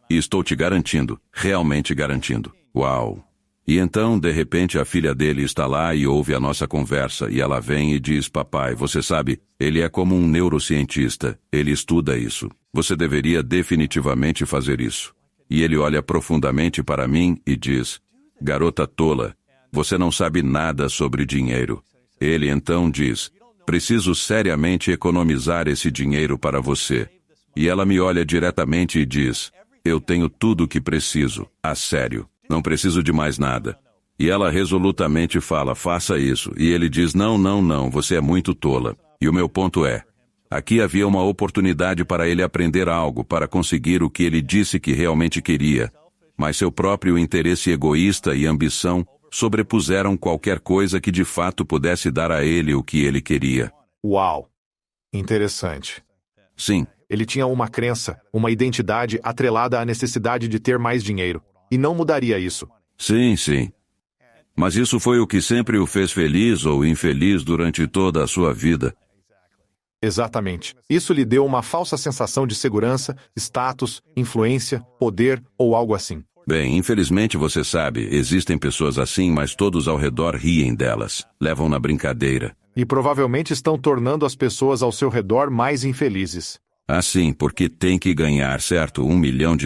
E estou te garantindo, realmente garantindo. Uau! E então, de repente, a filha dele está lá e ouve a nossa conversa, e ela vem e diz, papai, você sabe, ele é como um neurocientista, ele estuda isso. Você deveria definitivamente fazer isso. E ele olha profundamente para mim e diz, garota tola, você não sabe nada sobre dinheiro. Ele então diz, preciso seriamente economizar esse dinheiro para você. E ela me olha diretamente e diz, eu tenho tudo o que preciso, a sério, não preciso de mais nada. E ela resolutamente fala, faça isso. E ele diz, não, não, não, você é muito tola. E o meu ponto é, aqui havia uma oportunidade para ele aprender algo, para conseguir o que ele disse que realmente queria. Mas seu próprio interesse egoísta e ambição sobrepuseram qualquer coisa que de fato pudesse dar a ele o que ele queria. Uau! Interessante. Sim, Ele tinha uma crença, uma identidade atrelada à necessidade de ter mais dinheiro. E não mudaria isso. sim, sim. Mas isso foi o que sempre o fez feliz ou infeliz durante toda a sua vida. Exatamente. Isso lhe deu uma falsa sensação de segurança, status, influência, poder ou algo assim. Bem, infelizmente você sabe, existem pessoas assim, mas todos ao redor riem delas, levam na brincadeira. E provavelmente estão tornando as pessoas ao seu redor mais infelizes. Assim, porque tem que ganhar, certo? $1 milhão.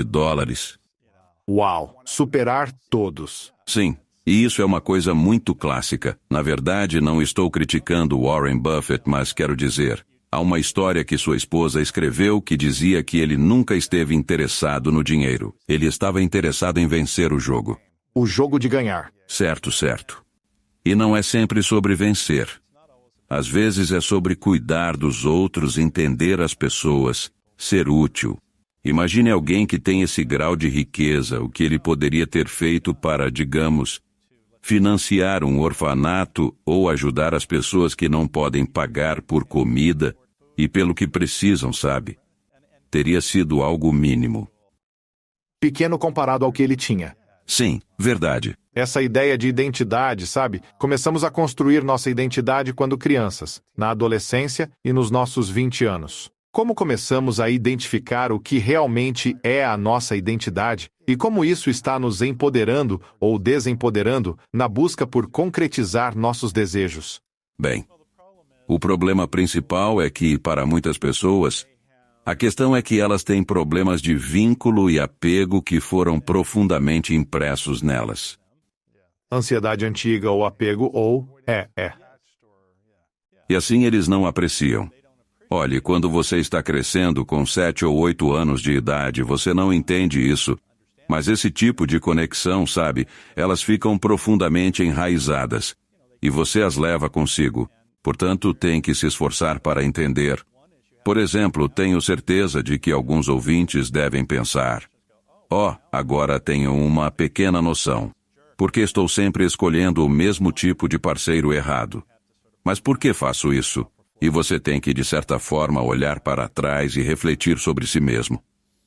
Uau! Superar todos. Sim, e isso é uma coisa muito clássica. Na verdade, não estou criticando Warren Buffett, mas quero dizer, há uma história que sua esposa escreveu que dizia que ele nunca esteve interessado no dinheiro. Ele estava interessado em vencer o jogo. O jogo de ganhar. Certo, certo. E não é sempre sobre vencer. Às vezes é sobre cuidar dos outros, entender as pessoas, ser útil. Imagine alguém que tem esse grau de riqueza, o que ele poderia ter feito para, digamos, financiar um orfanato ou ajudar as pessoas que não podem pagar por comida e pelo que precisam, sabe? Teria sido algo mínimo. Pequeno comparado ao que ele tinha. Sim, verdade. Essa ideia de identidade, sabe? Começamos a construir nossa identidade quando crianças, na adolescência e nos nossos 20 anos. Como começamos a identificar o que realmente é a nossa identidade e como isso está nos empoderando ou desempoderando na busca por concretizar nossos desejos? Bem, o problema principal é que, para muitas pessoas, a questão é que elas têm problemas de vínculo e apego que foram profundamente impressos nelas. Ansiedade antiga ou apego ou... E assim eles não apreciam. Olhe, quando você está crescendo com 7 ou 8 anos de idade, você não entende isso. Mas esse tipo de conexão, sabe, elas ficam profundamente enraizadas. E você as leva consigo. Portanto, tem que se esforçar para entender. Por exemplo, tenho certeza de que alguns ouvintes devem pensar: agora tenho uma pequena noção. Porque estou sempre escolhendo o mesmo tipo de parceiro errado. Mas por que faço isso? E você tem que, de certa forma, olhar para trás e refletir sobre si mesmo.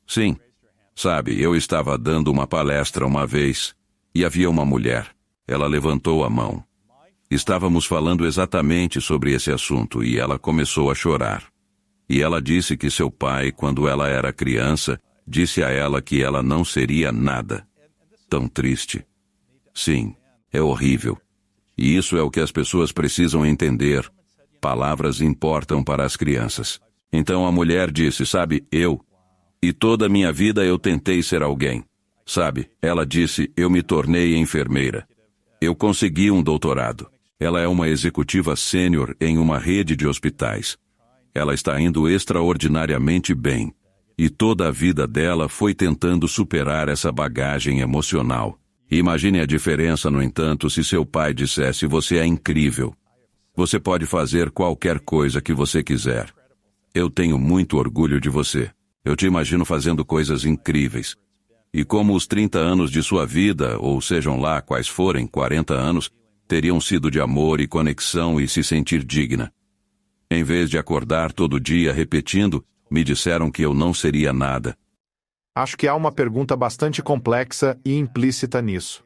Sim. Sabe, eu estava dando uma palestra uma vez, e havia uma mulher. Ela levantou a mão. Estávamos falando exatamente sobre esse assunto, e ela começou a chorar. E ela disse que seu pai, quando ela era criança, disse a ela que ela não seria nada. Tão triste. Sim, é horrível. E isso é o que as pessoas precisam entender. Palavras importam para as crianças. Então a mulher disse, sabe, e toda a minha vida eu tentei ser alguém. Sabe, ela disse, eu me tornei enfermeira. Eu consegui um doutorado. Ela é uma executiva sênior em uma rede de hospitais. Ela está indo extraordinariamente bem. E toda a vida dela foi tentando superar essa bagagem emocional. Imagine a diferença, no entanto, se seu pai dissesse, você é incrível. Você pode fazer qualquer coisa que você quiser. Eu tenho muito orgulho de você. Eu te imagino fazendo coisas incríveis. E como os 30 anos de sua vida, ou sejam lá quais forem, 40 anos, teriam sido de amor e conexão e se sentir digna. Em vez de acordar todo dia repetindo, me disseram que eu não seria nada. Acho que há uma pergunta bastante complexa e implícita nisso.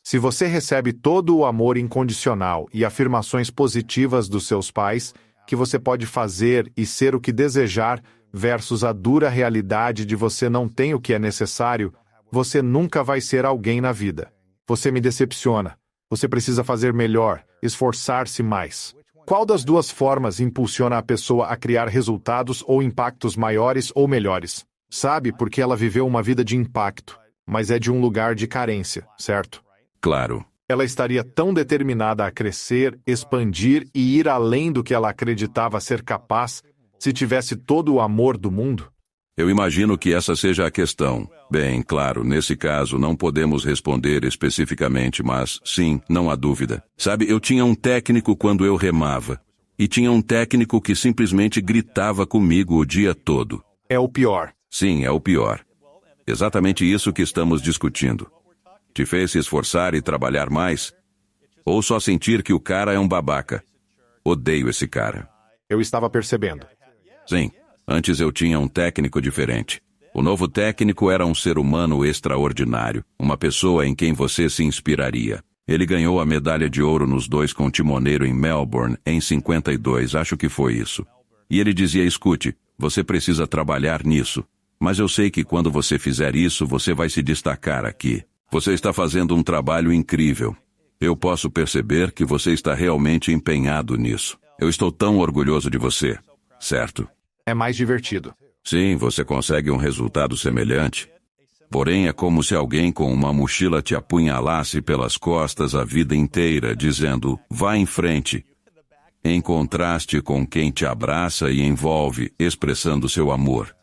Se você recebe todo o amor incondicional e afirmações positivas dos seus pais, que você pode fazer e ser o que desejar, versus a dura realidade de você não tem o que é necessário, você nunca vai ser alguém na vida. Você me decepciona. Você precisa fazer melhor, esforçar-se mais. Qual das duas formas impulsiona a pessoa a criar resultados ou impactos maiores ou melhores? Sabe, porque ela viveu uma vida de impacto, mas é de um lugar de carência, certo? Claro. Ela estaria tão determinada a crescer, expandir e ir além do que ela acreditava ser capaz se tivesse todo o amor do mundo? Eu imagino que essa seja a questão. Bem, claro, nesse caso não podemos responder especificamente, mas sim, não há dúvida. Sabe, eu tinha um técnico quando eu remava. E tinha um técnico que simplesmente gritava comigo o dia todo. É o pior. Sim, é o pior. Exatamente isso que estamos discutindo. Te fez se esforçar e trabalhar mais? Ou só sentir que o cara é um babaca? Odeio esse cara. Eu estava percebendo. Sim, antes eu tinha um técnico diferente. O novo técnico era um ser humano extraordinário, uma pessoa em quem você se inspiraria. Ele ganhou a medalha de ouro nos 2 com timoneiro em Melbourne em 52, acho que foi isso. E ele dizia, escute, você precisa trabalhar nisso. Mas eu sei que quando você fizer isso, você vai se destacar aqui. Você está fazendo um trabalho incrível. Eu posso perceber que você está realmente empenhado nisso. Eu estou tão orgulhoso de você, certo? É mais divertido. Sim, você consegue um resultado semelhante. Porém, é como se alguém com uma mochila te apunhalasse pelas costas a vida inteira, dizendo, vá em frente. Em contraste com quem te abraça e envolve, expressando seu amor.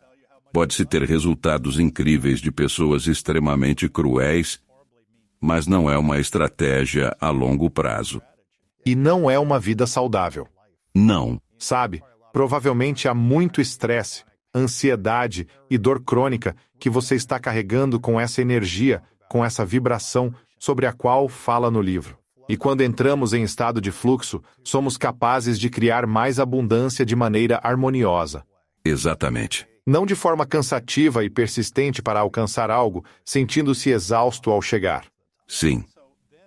Pode-se ter resultados incríveis de pessoas extremamente cruéis, mas não é uma estratégia a longo prazo. E não é uma vida saudável. Não. Sabe, provavelmente há muito estresse, ansiedade e dor crônica que você está carregando com essa energia, com essa vibração sobre a qual fala no livro. E quando entramos em estado de fluxo, somos capazes de criar mais abundância de maneira harmoniosa. Exatamente. Não de forma cansativa e persistente para alcançar algo, sentindo-se exausto ao chegar. Sim.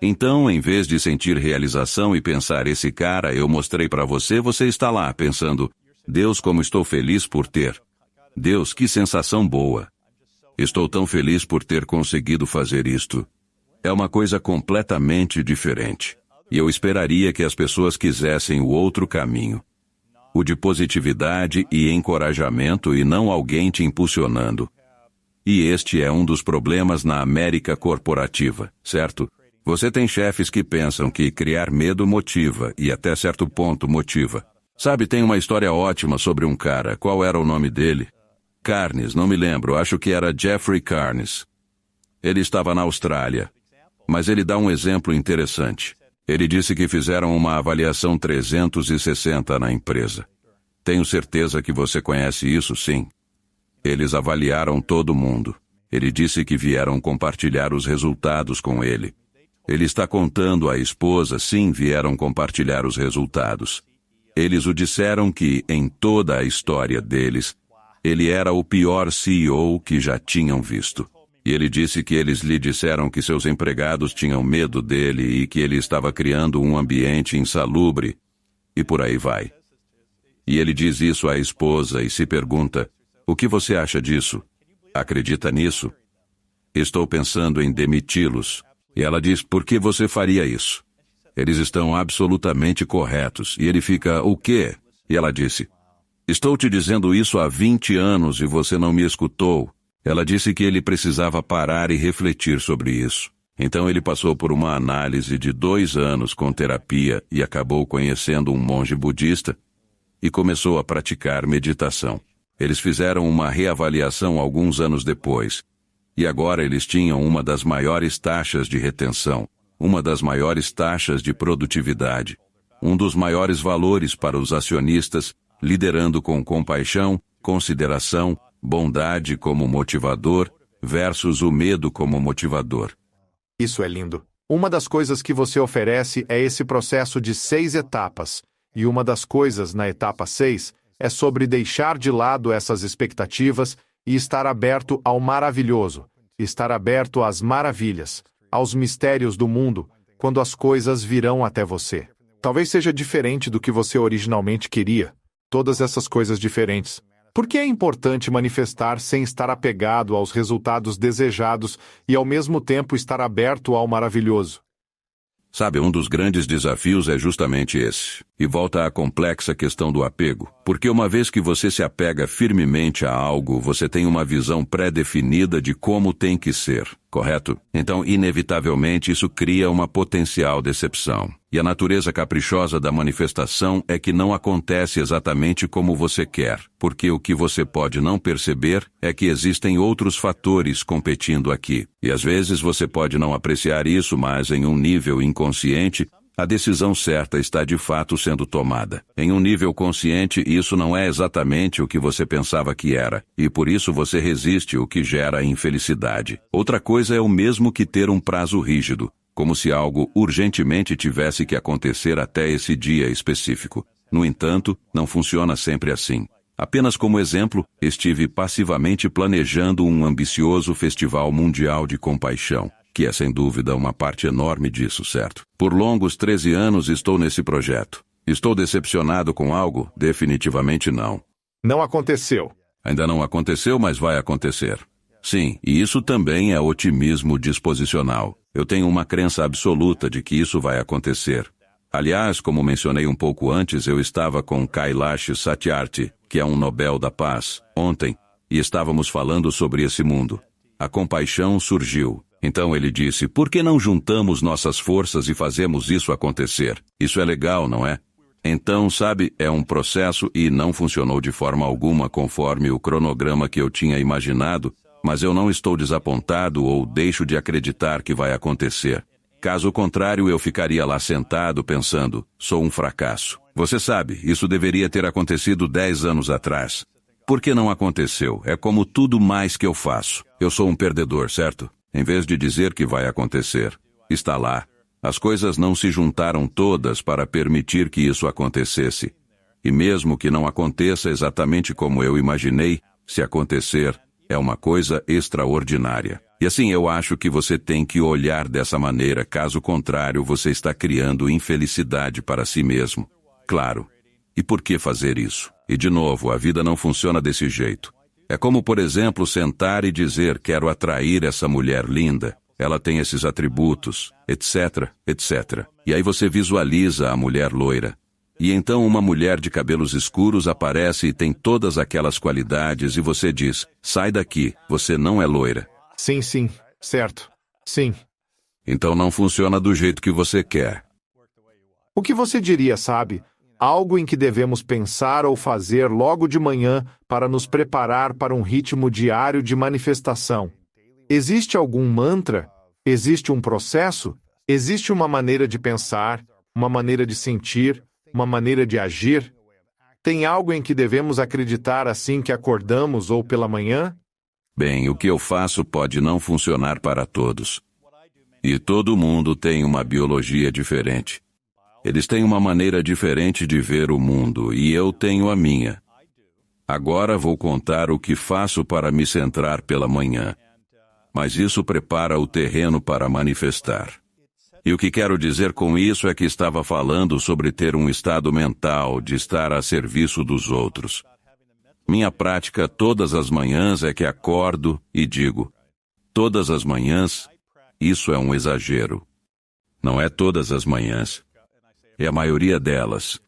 Então, em vez de sentir realização e pensar, esse cara eu mostrei para você, você está lá pensando, Deus, como estou feliz por ter. Deus, que sensação boa. Estou tão feliz por ter conseguido fazer isto. É uma coisa completamente diferente. E eu esperaria que as pessoas quisessem o outro caminho. O de positividade e encorajamento e não alguém te impulsionando. E este é um dos problemas na América corporativa, certo? Você tem chefes que pensam que criar medo motiva e até certo ponto motiva. Sabe, tem uma história ótima sobre um cara. Qual era o nome dele? Carnes, não me lembro, acho que era Jeffrey Carnes. Ele estava na Austrália. Mas ele dá um exemplo interessante. Ele disse que fizeram uma avaliação 360 na empresa. Tenho certeza que você conhece isso, sim. Eles avaliaram todo mundo. Ele disse que vieram compartilhar os resultados com ele. Ele está contando à esposa, sim, vieram compartilhar os resultados. Eles o disseram que, em toda a história deles, ele era o pior CEO que já tinham visto. E ele disse que eles lhe disseram que seus empregados tinham medo dele e que ele estava criando um ambiente insalubre, e por aí vai. E ele diz isso à esposa e se pergunta, o que você acha disso? Acredita nisso? Estou pensando em demiti-los. E ela diz, por que você faria isso? Eles estão absolutamente corretos. E ele fica, o quê? E ela disse, estou te dizendo isso há 20 anos e você não me escutou. Ela disse que ele precisava parar e refletir sobre isso. Então ele passou por uma análise de 2 anos com terapia e acabou conhecendo um monge budista e começou a praticar meditação. Eles fizeram uma reavaliação alguns anos depois. E agora eles tinham uma das maiores taxas de retenção, uma das maiores taxas de produtividade, um dos maiores valores para os acionistas, liderando com compaixão, consideração, bondade como motivador versus o medo como motivador. Isso é lindo. Uma das coisas que você oferece é esse processo de 6 etapas, e uma das coisas na etapa 6 é sobre deixar de lado essas expectativas e estar aberto ao maravilhoso, estar aberto às maravilhas, aos mistérios do mundo, quando as coisas virão até você. Talvez seja diferente do que você originalmente queria, todas essas coisas diferentes. Por que é importante manifestar sem estar apegado aos resultados desejados e ao mesmo tempo estar aberto ao maravilhoso? Sabe, um dos grandes desafios é justamente esse. E volta à complexa questão do apego, porque uma vez que você se apega firmemente a algo, você tem uma visão pré-definida de como tem que ser, correto? Então, inevitavelmente, isso cria uma potencial decepção. E a natureza caprichosa da manifestação é que não acontece exatamente como você quer, porque o que você pode não perceber é que existem outros fatores competindo aqui. E às vezes você pode não apreciar isso, mas em um nível inconsciente, a decisão certa está de fato sendo tomada. Em um nível consciente, isso não é exatamente o que você pensava que era, e por isso você resiste, o que gera infelicidade. Outra coisa é o mesmo que ter um prazo rígido, como se algo urgentemente tivesse que acontecer até esse dia específico. No entanto, não funciona sempre assim. Apenas como exemplo, estive passivamente planejando um ambicioso festival mundial de compaixão, que é sem dúvida uma parte enorme disso, certo? Por longos 13 anos estou nesse projeto. Estou decepcionado com algo? Definitivamente não. Não aconteceu. Ainda não aconteceu, mas vai acontecer. Sim, e isso também é otimismo disposicional. Eu tenho uma crença absoluta de que isso vai acontecer. Aliás, como mencionei um pouco antes, eu estava com Kailash Satyarthi, que é um Nobel da Paz, ontem, e estávamos falando sobre esse mundo. A compaixão surgiu. Então ele disse, por que não juntamos nossas forças e fazemos isso acontecer? Isso é legal, não é? Então, sabe, é um processo e não funcionou de forma alguma conforme o cronograma que eu tinha imaginado, mas eu não estou desapontado ou deixo de acreditar que vai acontecer. Caso contrário, eu ficaria lá sentado pensando, sou um fracasso. Você sabe, isso deveria ter acontecido 10 anos atrás. Por que não aconteceu? É como tudo mais que eu faço. Eu sou um perdedor, certo? Em vez de dizer que vai acontecer, está lá. As coisas não se juntaram todas para permitir que isso acontecesse. E mesmo que não aconteça exatamente como eu imaginei, se acontecer, é uma coisa extraordinária. E assim eu acho que você tem que olhar dessa maneira, caso contrário você está criando infelicidade para si mesmo. Claro. E por que fazer isso? E de novo, a vida não funciona desse jeito. É como, por exemplo, sentar e dizer, quero atrair essa mulher linda, ela tem esses atributos, etc, etc. E aí você visualiza a mulher loira. E então uma mulher de cabelos escuros aparece e tem todas aquelas qualidades e você diz, sai daqui, você não é loira. Sim, sim, certo, sim. Então não funciona do jeito que você quer. O que você diria, sabe? Algo em que devemos pensar ou fazer logo de manhã para nos preparar para um ritmo diário de manifestação. Existe algum mantra? Existe um processo? Existe uma maneira de pensar, uma maneira de sentir, uma maneira de agir? Tem algo em que devemos acreditar assim que acordamos ou pela manhã? Bem, o que eu faço pode não funcionar para todos. E todo mundo tem uma biologia diferente. Eles têm uma maneira diferente de ver o mundo, e eu tenho a minha. Agora vou contar o que faço para me centrar pela manhã. Mas isso prepara o terreno para manifestar. E o que quero dizer com isso é que estava falando sobre ter um estado mental de estar a serviço dos outros. Minha prática todas as manhãs é que acordo e digo, todas as manhãs, isso é um exagero. Não é todas as manhãs. É a maioria delas.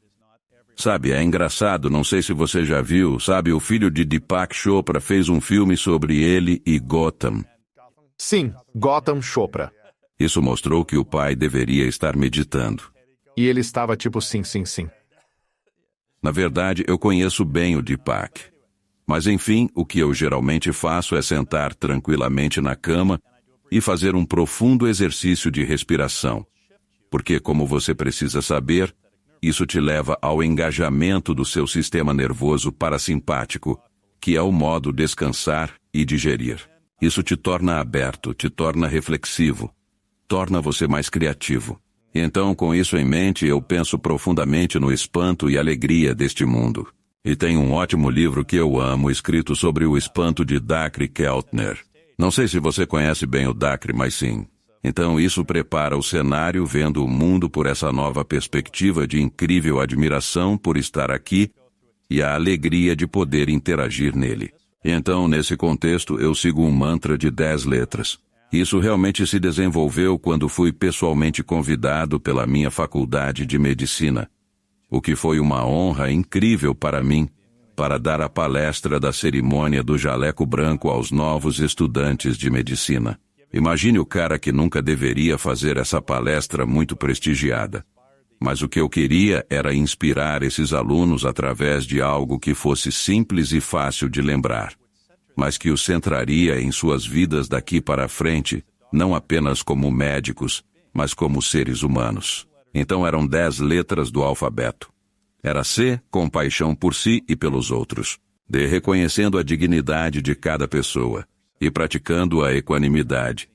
Sabe, é engraçado, não sei se você já viu, sabe, o filho de Deepak Chopra fez um filme sobre ele e Gotham. Sim, Gotham Chopra. Isso mostrou que o pai deveria estar meditando. E ele estava tipo sim, sim, sim. Na verdade, eu conheço bem o Deepak. Mas enfim, o que eu geralmente faço é sentar tranquilamente na cama e fazer um profundo exercício de respiração. Porque, como você precisa saber, isso te leva ao engajamento do seu sistema nervoso parasimpático, que é o modo descansar e digerir. Isso te torna aberto, te torna reflexivo, torna você mais criativo. Então, com isso em mente, eu penso profundamente no espanto e alegria deste mundo. E tem um ótimo livro que eu amo, escrito sobre o espanto de Dacre Keltner. Não sei se você conhece bem o Dacre, mas sim. Então isso prepara o cenário vendo o mundo por essa nova perspectiva de incrível admiração por estar aqui e a alegria de poder interagir nele. Então, nesse contexto, eu sigo um mantra de 10 letras. Isso realmente se desenvolveu quando fui pessoalmente convidado pela minha faculdade de medicina. o que foi uma honra incrível para mim, para dar a palestra da cerimônia do jaleco branco aos novos estudantes de medicina. Imagine o cara que nunca deveria fazer essa palestra muito prestigiada. Mas o que eu queria era inspirar esses alunos através de algo que fosse simples e fácil de lembrar, mas que os centraria em suas vidas daqui para frente, não apenas como médicos, mas como seres humanos. Então eram 10 letras do alfabeto. Era C, compaixão por si e pelos outros. D, reconhecendo a dignidade de cada pessoa e praticando a equanimidade.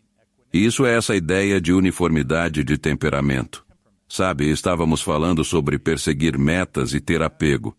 Isso é essa ideia de uniformidade de temperamento. Sabe, estávamos falando sobre perseguir metas e ter apego.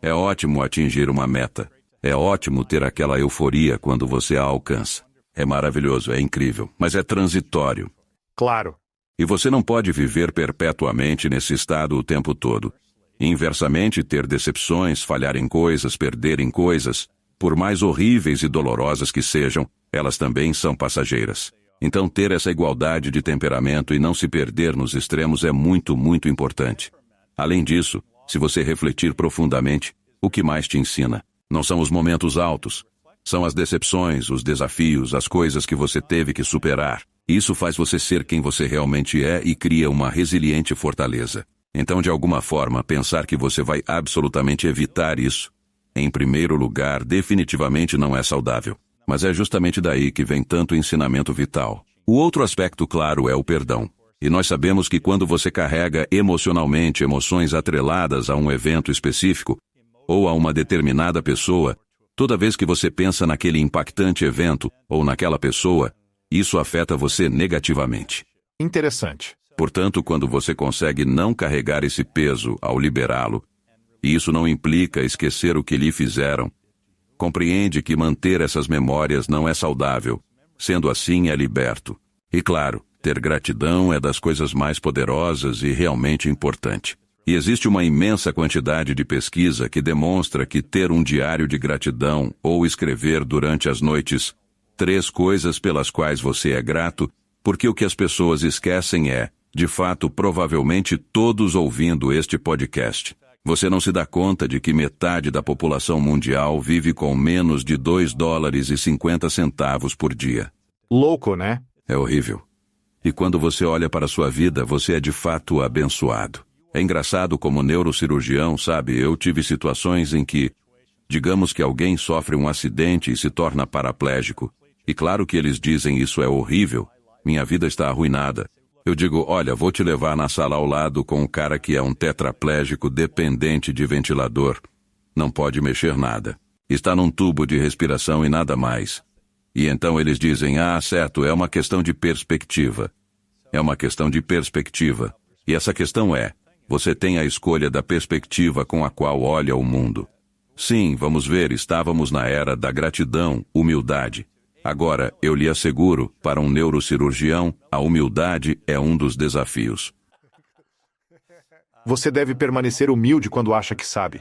É ótimo atingir uma meta. É ótimo ter aquela euforia quando você a alcança. É maravilhoso, é incrível, mas é transitório. Claro. E você não pode viver perpetuamente nesse estado o tempo todo. Inversamente, ter decepções, falhar em coisas, perder em coisas, por mais horríveis e dolorosas que sejam, elas também são passageiras. Então ter essa igualdade de temperamento e não se perder nos extremos é muito, muito importante. Além disso, se você refletir profundamente, o que mais te ensina? Não são os momentos altos. São as decepções, os desafios, as coisas que você teve que superar. Isso faz você ser quem você realmente é e cria uma resiliente fortaleza. Então, de alguma forma, pensar que você vai absolutamente evitar isso, em primeiro lugar, definitivamente não é saudável. Mas é justamente daí que vem tanto ensinamento vital. O outro aspecto, claro, é o perdão. E nós sabemos que quando você carrega emocionalmente emoções atreladas a um evento específico, ou a uma determinada pessoa, toda vez que você pensa naquele impactante evento, ou naquela pessoa, isso afeta você negativamente. Interessante. Portanto, quando você consegue não carregar esse peso ao liberá-lo, e isso não implica esquecer o que lhe fizeram, compreende que manter essas memórias não é saudável, sendo assim é liberto. E claro, ter gratidão é das coisas mais poderosas e realmente importante. E existe uma imensa quantidade de pesquisa que demonstra que ter um diário de gratidão ou escrever durante as noites 3 coisas pelas quais você é grato, porque o que as pessoas esquecem é, de fato, provavelmente todos ouvindo este podcast. Você não se dá conta de que metade da população mundial vive com menos de $2,50 por dia. Louco, né? É horrível. E quando você olha para a sua vida, você é de fato abençoado. É engraçado como neurocirurgião, sabe, eu tive situações em que, digamos que alguém sofre um acidente e se torna paraplégico. E claro que eles dizem isso é horrível, minha vida está arruinada. Eu digo, olha, vou te levar na sala ao lado com um cara que é um tetraplégico dependente de ventilador. Não pode mexer nada. Está num tubo de respiração e nada mais. E então eles dizem, certo, é uma questão de perspectiva. É uma questão de perspectiva. E essa questão é, você tem a escolha da perspectiva com a qual olha o mundo. Sim, vamos ver, estávamos na era da gratidão, humildade. Agora, eu lhe asseguro, para um neurocirurgião, a humildade é um dos desafios. Você deve permanecer humilde quando acha que sabe.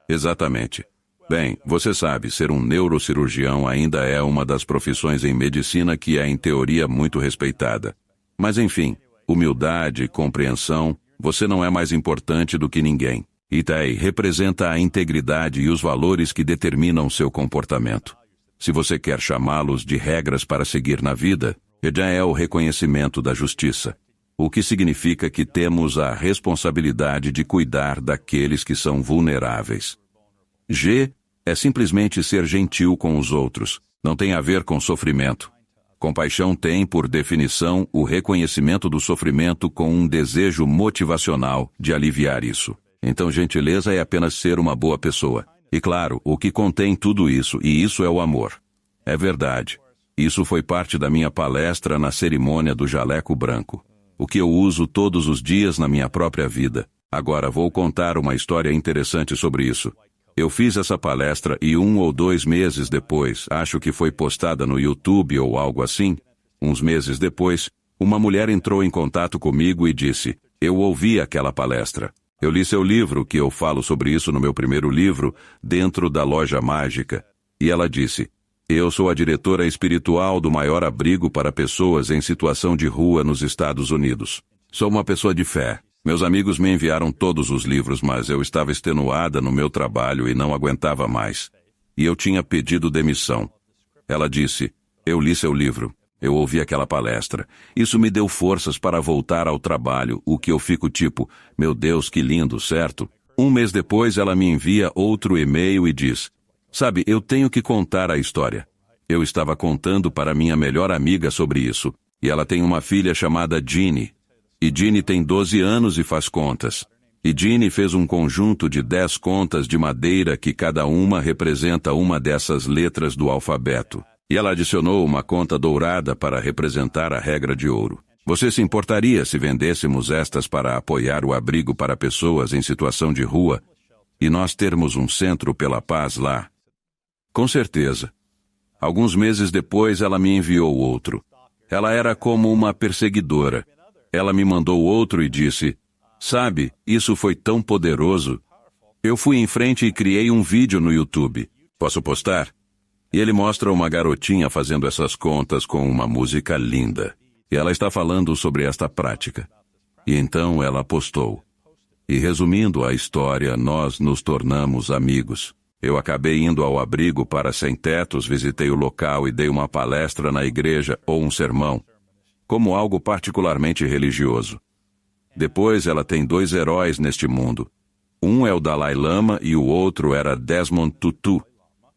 Exatamente. Bem, você sabe, ser um neurocirurgião ainda é uma das profissões em medicina que é, em teoria, muito respeitada. Mas, enfim, humildade, compreensão, você não é mais importante do que ninguém. Itai representa a integridade e os valores que determinam seu comportamento. Se você quer chamá-los de regras para seguir na vida, já é o reconhecimento da justiça, o que significa que temos a responsabilidade de cuidar daqueles que são vulneráveis. G é simplesmente ser gentil com os outros, não tem a ver com sofrimento. Compaixão tem, por definição, o reconhecimento do sofrimento com um desejo motivacional de aliviar isso. Então, gentileza é apenas ser uma boa pessoa. E claro, o que contém tudo isso, e isso é o amor. É verdade. Isso foi parte da minha palestra na cerimônia do jaleco branco. O que eu uso todos os dias na minha própria vida. Agora vou contar uma história interessante sobre isso. Eu fiz essa palestra e 1 ou 2 meses depois, acho que foi postada no YouTube ou algo assim, uns meses depois, uma mulher entrou em contato comigo e disse, eu ouvi aquela palestra. Eu li seu livro, que eu falo sobre isso no meu primeiro livro, Dentro da Loja Mágica. E ela disse, eu sou a diretora espiritual do maior abrigo para pessoas em situação de rua nos Estados Unidos. Sou uma pessoa de fé. Meus amigos me enviaram todos os livros, mas eu estava extenuada no meu trabalho e não aguentava mais. E eu tinha pedido demissão. Ela disse, eu li seu livro. Eu ouvi aquela palestra. Isso me deu forças para voltar ao trabalho, o que eu fico tipo, meu Deus, que lindo, certo? Um mês depois ela me envia outro e-mail e diz, sabe, eu tenho que contar a história. Eu estava contando para minha melhor amiga sobre isso, e ela tem uma filha chamada Ginny. E Ginny tem 12 anos e faz contas. E Ginny fez um conjunto de 10 contas de madeira que cada uma representa uma dessas letras do alfabeto. E ela adicionou uma conta dourada para representar a regra de ouro. Você se importaria se vendêssemos estas para apoiar o abrigo para pessoas em situação de rua e nós termos um centro pela paz lá? Com certeza. Alguns meses depois ela me enviou outro. Ela era como uma perseguidora. Ela me mandou outro e disse, sabe, isso foi tão poderoso. Eu fui em frente e criei um vídeo no YouTube. Posso postar? E ele mostra uma garotinha fazendo essas contas com uma música linda. E ela está falando sobre esta prática. E então ela postou. E resumindo a história, nós nos tornamos amigos. Eu acabei indo ao abrigo para sem-tetos, visitei o local e dei uma palestra na igreja ou um sermão, como algo particularmente religioso. Depois ela tem 2 heróis neste mundo. Um é o Dalai Lama e o outro era Desmond Tutu,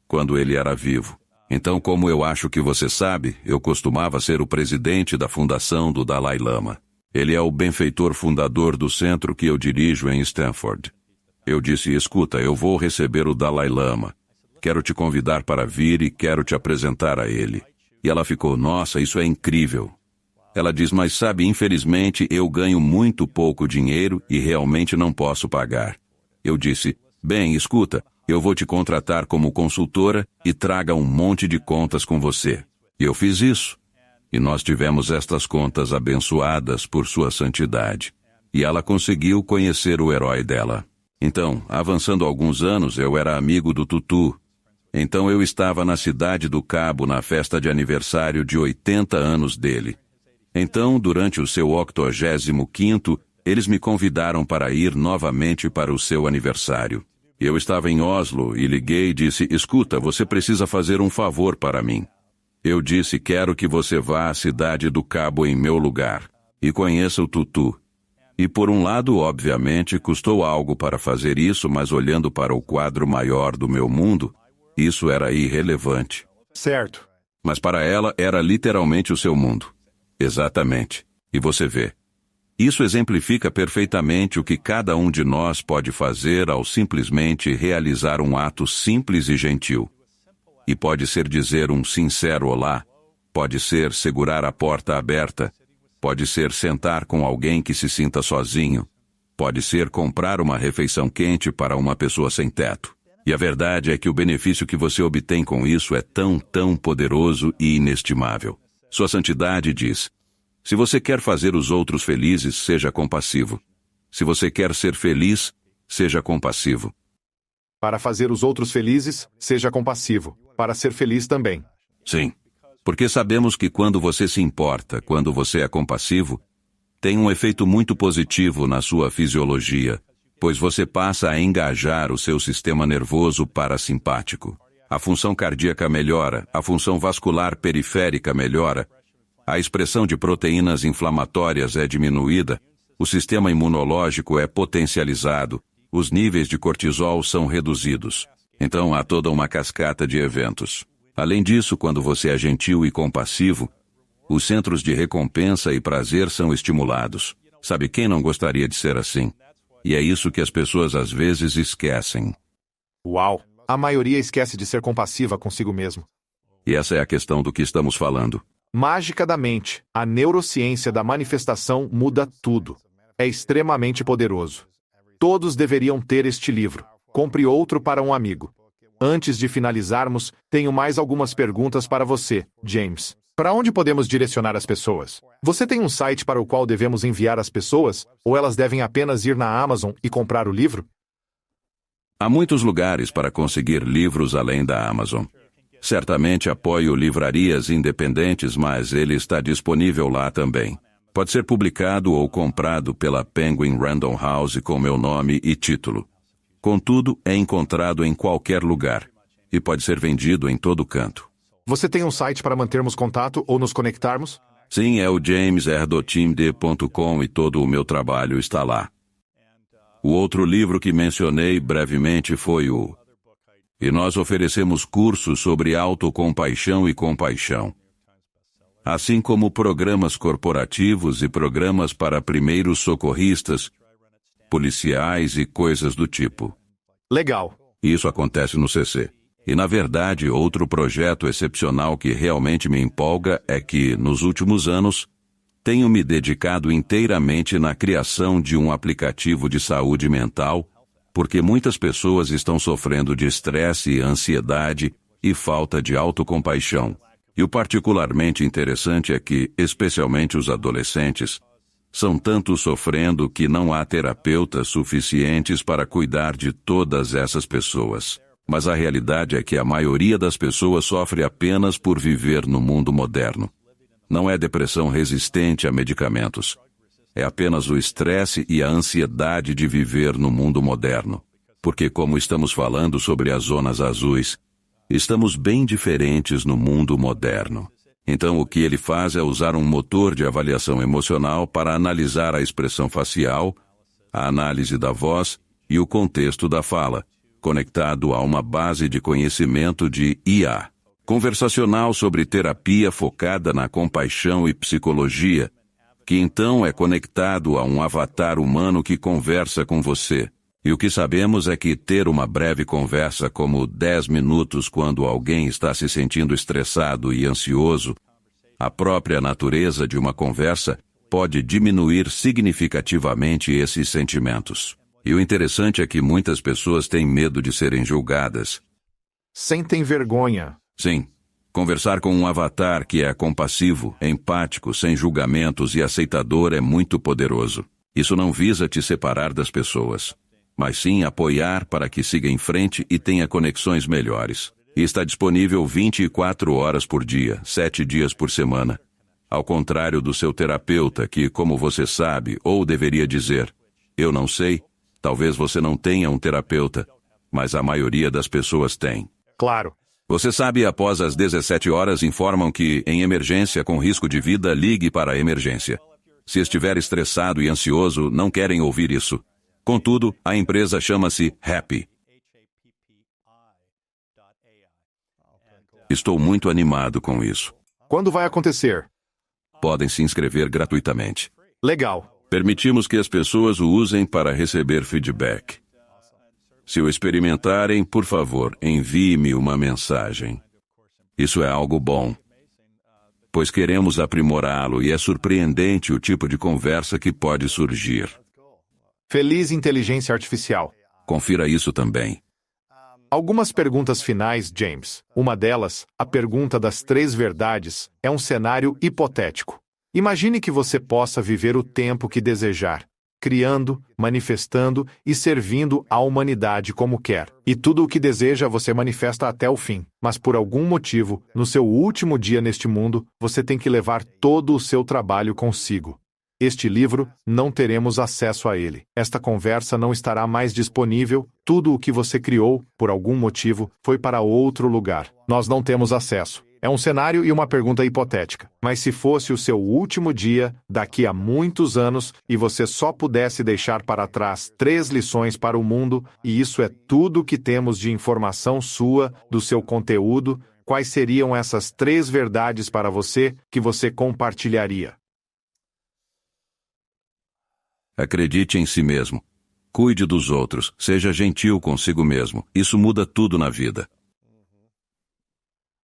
quando ele era vivo. Então, como eu acho que você sabe, eu costumava ser o presidente da fundação do Dalai Lama. Ele é o benfeitor fundador do centro que eu dirijo em Stanford. Eu disse, escuta, eu vou receber o Dalai Lama. Quero te convidar para vir e quero te apresentar a ele. E ela ficou, nossa, isso é incrível. Ela diz, mas sabe, infelizmente eu ganho muito pouco dinheiro e realmente não posso pagar. Eu disse, bem, escuta, eu vou te contratar como consultora e traga um monte de contas com você. E eu fiz isso. E nós tivemos estas contas abençoadas por sua santidade. E ela conseguiu conhecer o herói dela. Então, avançando alguns anos, eu era amigo do Tutu. Então eu estava na Cidade do Cabo na festa de aniversário de 80 anos dele. Então, durante o seu 85º, eles me convidaram para ir novamente para o seu aniversário. Eu estava em Oslo e liguei e disse, escuta, você precisa fazer um favor para mim. Eu disse, quero que você vá à Cidade do Cabo em meu lugar e conheça o Tutu. E por um lado, obviamente, custou algo para fazer isso, mas olhando para o quadro maior do meu mundo, isso era irrelevante. Certo. Mas para ela era literalmente o seu mundo. Exatamente. E você vê. Isso exemplifica perfeitamente o que cada um de nós pode fazer ao simplesmente realizar um ato simples e gentil. E pode ser dizer um sincero olá, pode ser segurar a porta aberta, pode ser sentar com alguém que se sinta sozinho, pode ser comprar uma refeição quente para uma pessoa sem teto. E a verdade é que o benefício que você obtém com isso é tão poderoso e inestimável. Sua santidade diz, se você quer fazer os outros felizes, seja compassivo. Se você quer ser feliz, seja compassivo. Para fazer os outros felizes, seja compassivo. Para ser feliz também. Sim. Porque sabemos que quando você se importa, quando você é compassivo, tem um efeito muito positivo na sua fisiologia, pois você passa a engajar o seu sistema nervoso parasimpático. A função cardíaca melhora, a função vascular periférica melhora, a expressão de proteínas inflamatórias é diminuída, o sistema imunológico é potencializado, os níveis de cortisol são reduzidos. Então há toda uma cascata de eventos. Além disso, quando você é gentil e compassivo, os centros de recompensa e prazer são estimulados. Sabe quem não gostaria de ser assim? E é isso que as pessoas às vezes esquecem. Uau! A maioria esquece de ser compassiva consigo mesmo. E essa é a questão do que estamos falando. Mágica da mente, a neurociência da manifestação muda tudo. É extremamente poderoso. Todos deveriam ter este livro. Compre outro para um amigo. Antes de finalizarmos, tenho mais algumas perguntas para você, James. Para onde podemos direcionar as pessoas? Você tem um site para o qual devemos enviar as pessoas, ou elas devem apenas ir na Amazon e comprar o livro? Há muitos lugares para conseguir livros além da Amazon. Certamente apoio livrarias independentes, mas ele está disponível lá também. Pode ser publicado ou comprado pela Penguin Random House com meu nome e título. Contudo, é encontrado em qualquer lugar e pode ser vendido em todo canto. Você tem um site para mantermos contato ou nos conectarmos? Sim, é o jamesr.teamd.com e todo o meu trabalho está lá. O outro livro que mencionei brevemente foi o... E nós oferecemos cursos sobre autocompaixão e compaixão, assim como programas corporativos e programas para primeiros socorristas, policiais e coisas do tipo. Legal. Isso acontece no CC. E, na verdade, outro projeto excepcional que realmente me empolga é que, nos últimos anos, tenho me dedicado inteiramente na criação de um aplicativo de saúde mental, porque muitas pessoas estão sofrendo de estresse, ansiedade e falta de autocompaixão. E o particularmente interessante é que, especialmente os adolescentes, são tanto sofrendo que não há terapeutas suficientes para cuidar de todas essas pessoas. Mas a realidade é que a maioria das pessoas sofre apenas por viver no mundo moderno. Não é depressão resistente a medicamentos. É apenas o estresse e a ansiedade de viver no mundo moderno. Porque, como estamos falando sobre as zonas azuis, estamos bem diferentes no mundo moderno. Então, o que ele faz é usar um motor de avaliação emocional para analisar a expressão facial, a análise da voz e o contexto da fala, conectado a uma base de conhecimento de IA. Conversacional sobre terapia focada na compaixão e psicologia, que então é conectado a um avatar humano que conversa com você. E o que sabemos é que ter uma breve conversa como 10 minutos quando alguém está se sentindo estressado e ansioso, a própria natureza de uma conversa pode diminuir significativamente esses sentimentos. E o interessante é que muitas pessoas têm medo de serem julgadas. Sentem vergonha. Sim. Conversar com um avatar que é compassivo, empático, sem julgamentos e aceitador é muito poderoso. Isso não visa te separar das pessoas, mas sim apoiar para que siga em frente e tenha conexões melhores. E está disponível 24 horas por dia, 7 dias por semana. Ao contrário do seu terapeuta que, como você sabe, ou deveria dizer, eu não sei, talvez você não tenha um terapeuta, mas a maioria das pessoas tem. Claro. Você sabe, após as 17 horas informam que, em emergência com risco de vida, ligue para a emergência. Se estiver estressado e ansioso, não querem ouvir isso. Contudo, a empresa chama-se Happy. Estou muito animado com isso. Quando vai acontecer? Podem se inscrever gratuitamente. Legal. Permitimos que as pessoas o usem para receber feedback. Se o experimentarem, por favor, envie-me uma mensagem. Isso é algo bom, pois queremos aprimorá-lo e é surpreendente o tipo de conversa que pode surgir. Feliz inteligência artificial. Confira isso também. Algumas perguntas finais, James. Uma delas, a pergunta das 3 verdades, é um cenário hipotético. Imagine que você possa viver o tempo que desejar, criando, manifestando e servindo a humanidade como quer. E tudo o que deseja você manifesta até o fim. Mas por algum motivo, no seu último dia neste mundo, você tem que levar todo o seu trabalho consigo. Este livro, não teremos acesso a ele. Esta conversa não estará mais disponível. Tudo o que você criou, por algum motivo, foi para outro lugar. Nós não temos acesso. É um cenário e uma pergunta hipotética. Mas se fosse o seu último dia, daqui a muitos anos, e você só pudesse deixar para trás 3 lições para o mundo, e isso é tudo que temos de informação sua, do seu conteúdo, quais seriam essas 3 verdades para você que você compartilharia? Acredite em si mesmo. Cuide dos outros. Seja gentil consigo mesmo. Isso muda tudo na vida.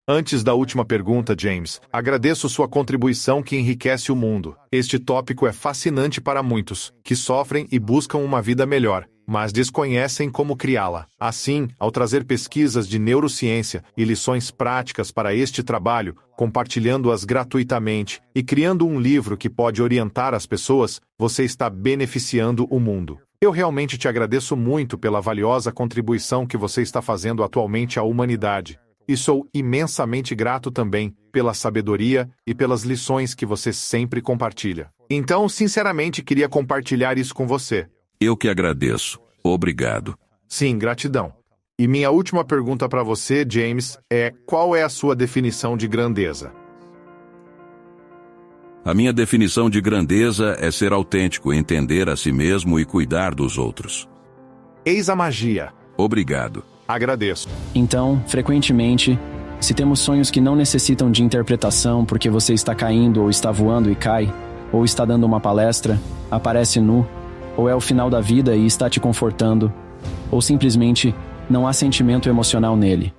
Antes da última pergunta, James, agradeço sua contribuição que enriquece o mundo. Este tópico é fascinante para muitos, que sofrem e buscam uma vida melhor, mas desconhecem como criá-la. Assim, ao trazer pesquisas de neurociência e lições práticas para este trabalho, compartilhando-as gratuitamente e criando um livro que pode orientar as pessoas, você está beneficiando o mundo. Eu realmente te agradeço muito pela valiosa contribuição que você está fazendo atualmente à humanidade. E sou imensamente grato também pela sabedoria e pelas lições que você sempre compartilha. Então, sinceramente, queria compartilhar isso com você. Eu que agradeço. Obrigado. Sim, gratidão. E minha última pergunta para você, James, é: qual é a sua definição de grandeza? A minha definição de grandeza é ser autêntico, entender a si mesmo e cuidar dos outros. Eis a magia. Obrigado. Agradeço. Então, frequentemente, se temos sonhos que não necessitam de interpretação porque você está caindo ou está voando e cai, ou está dando uma palestra, aparece nu, ou é o final da vida e está te confortando, ou simplesmente não há sentimento emocional nele.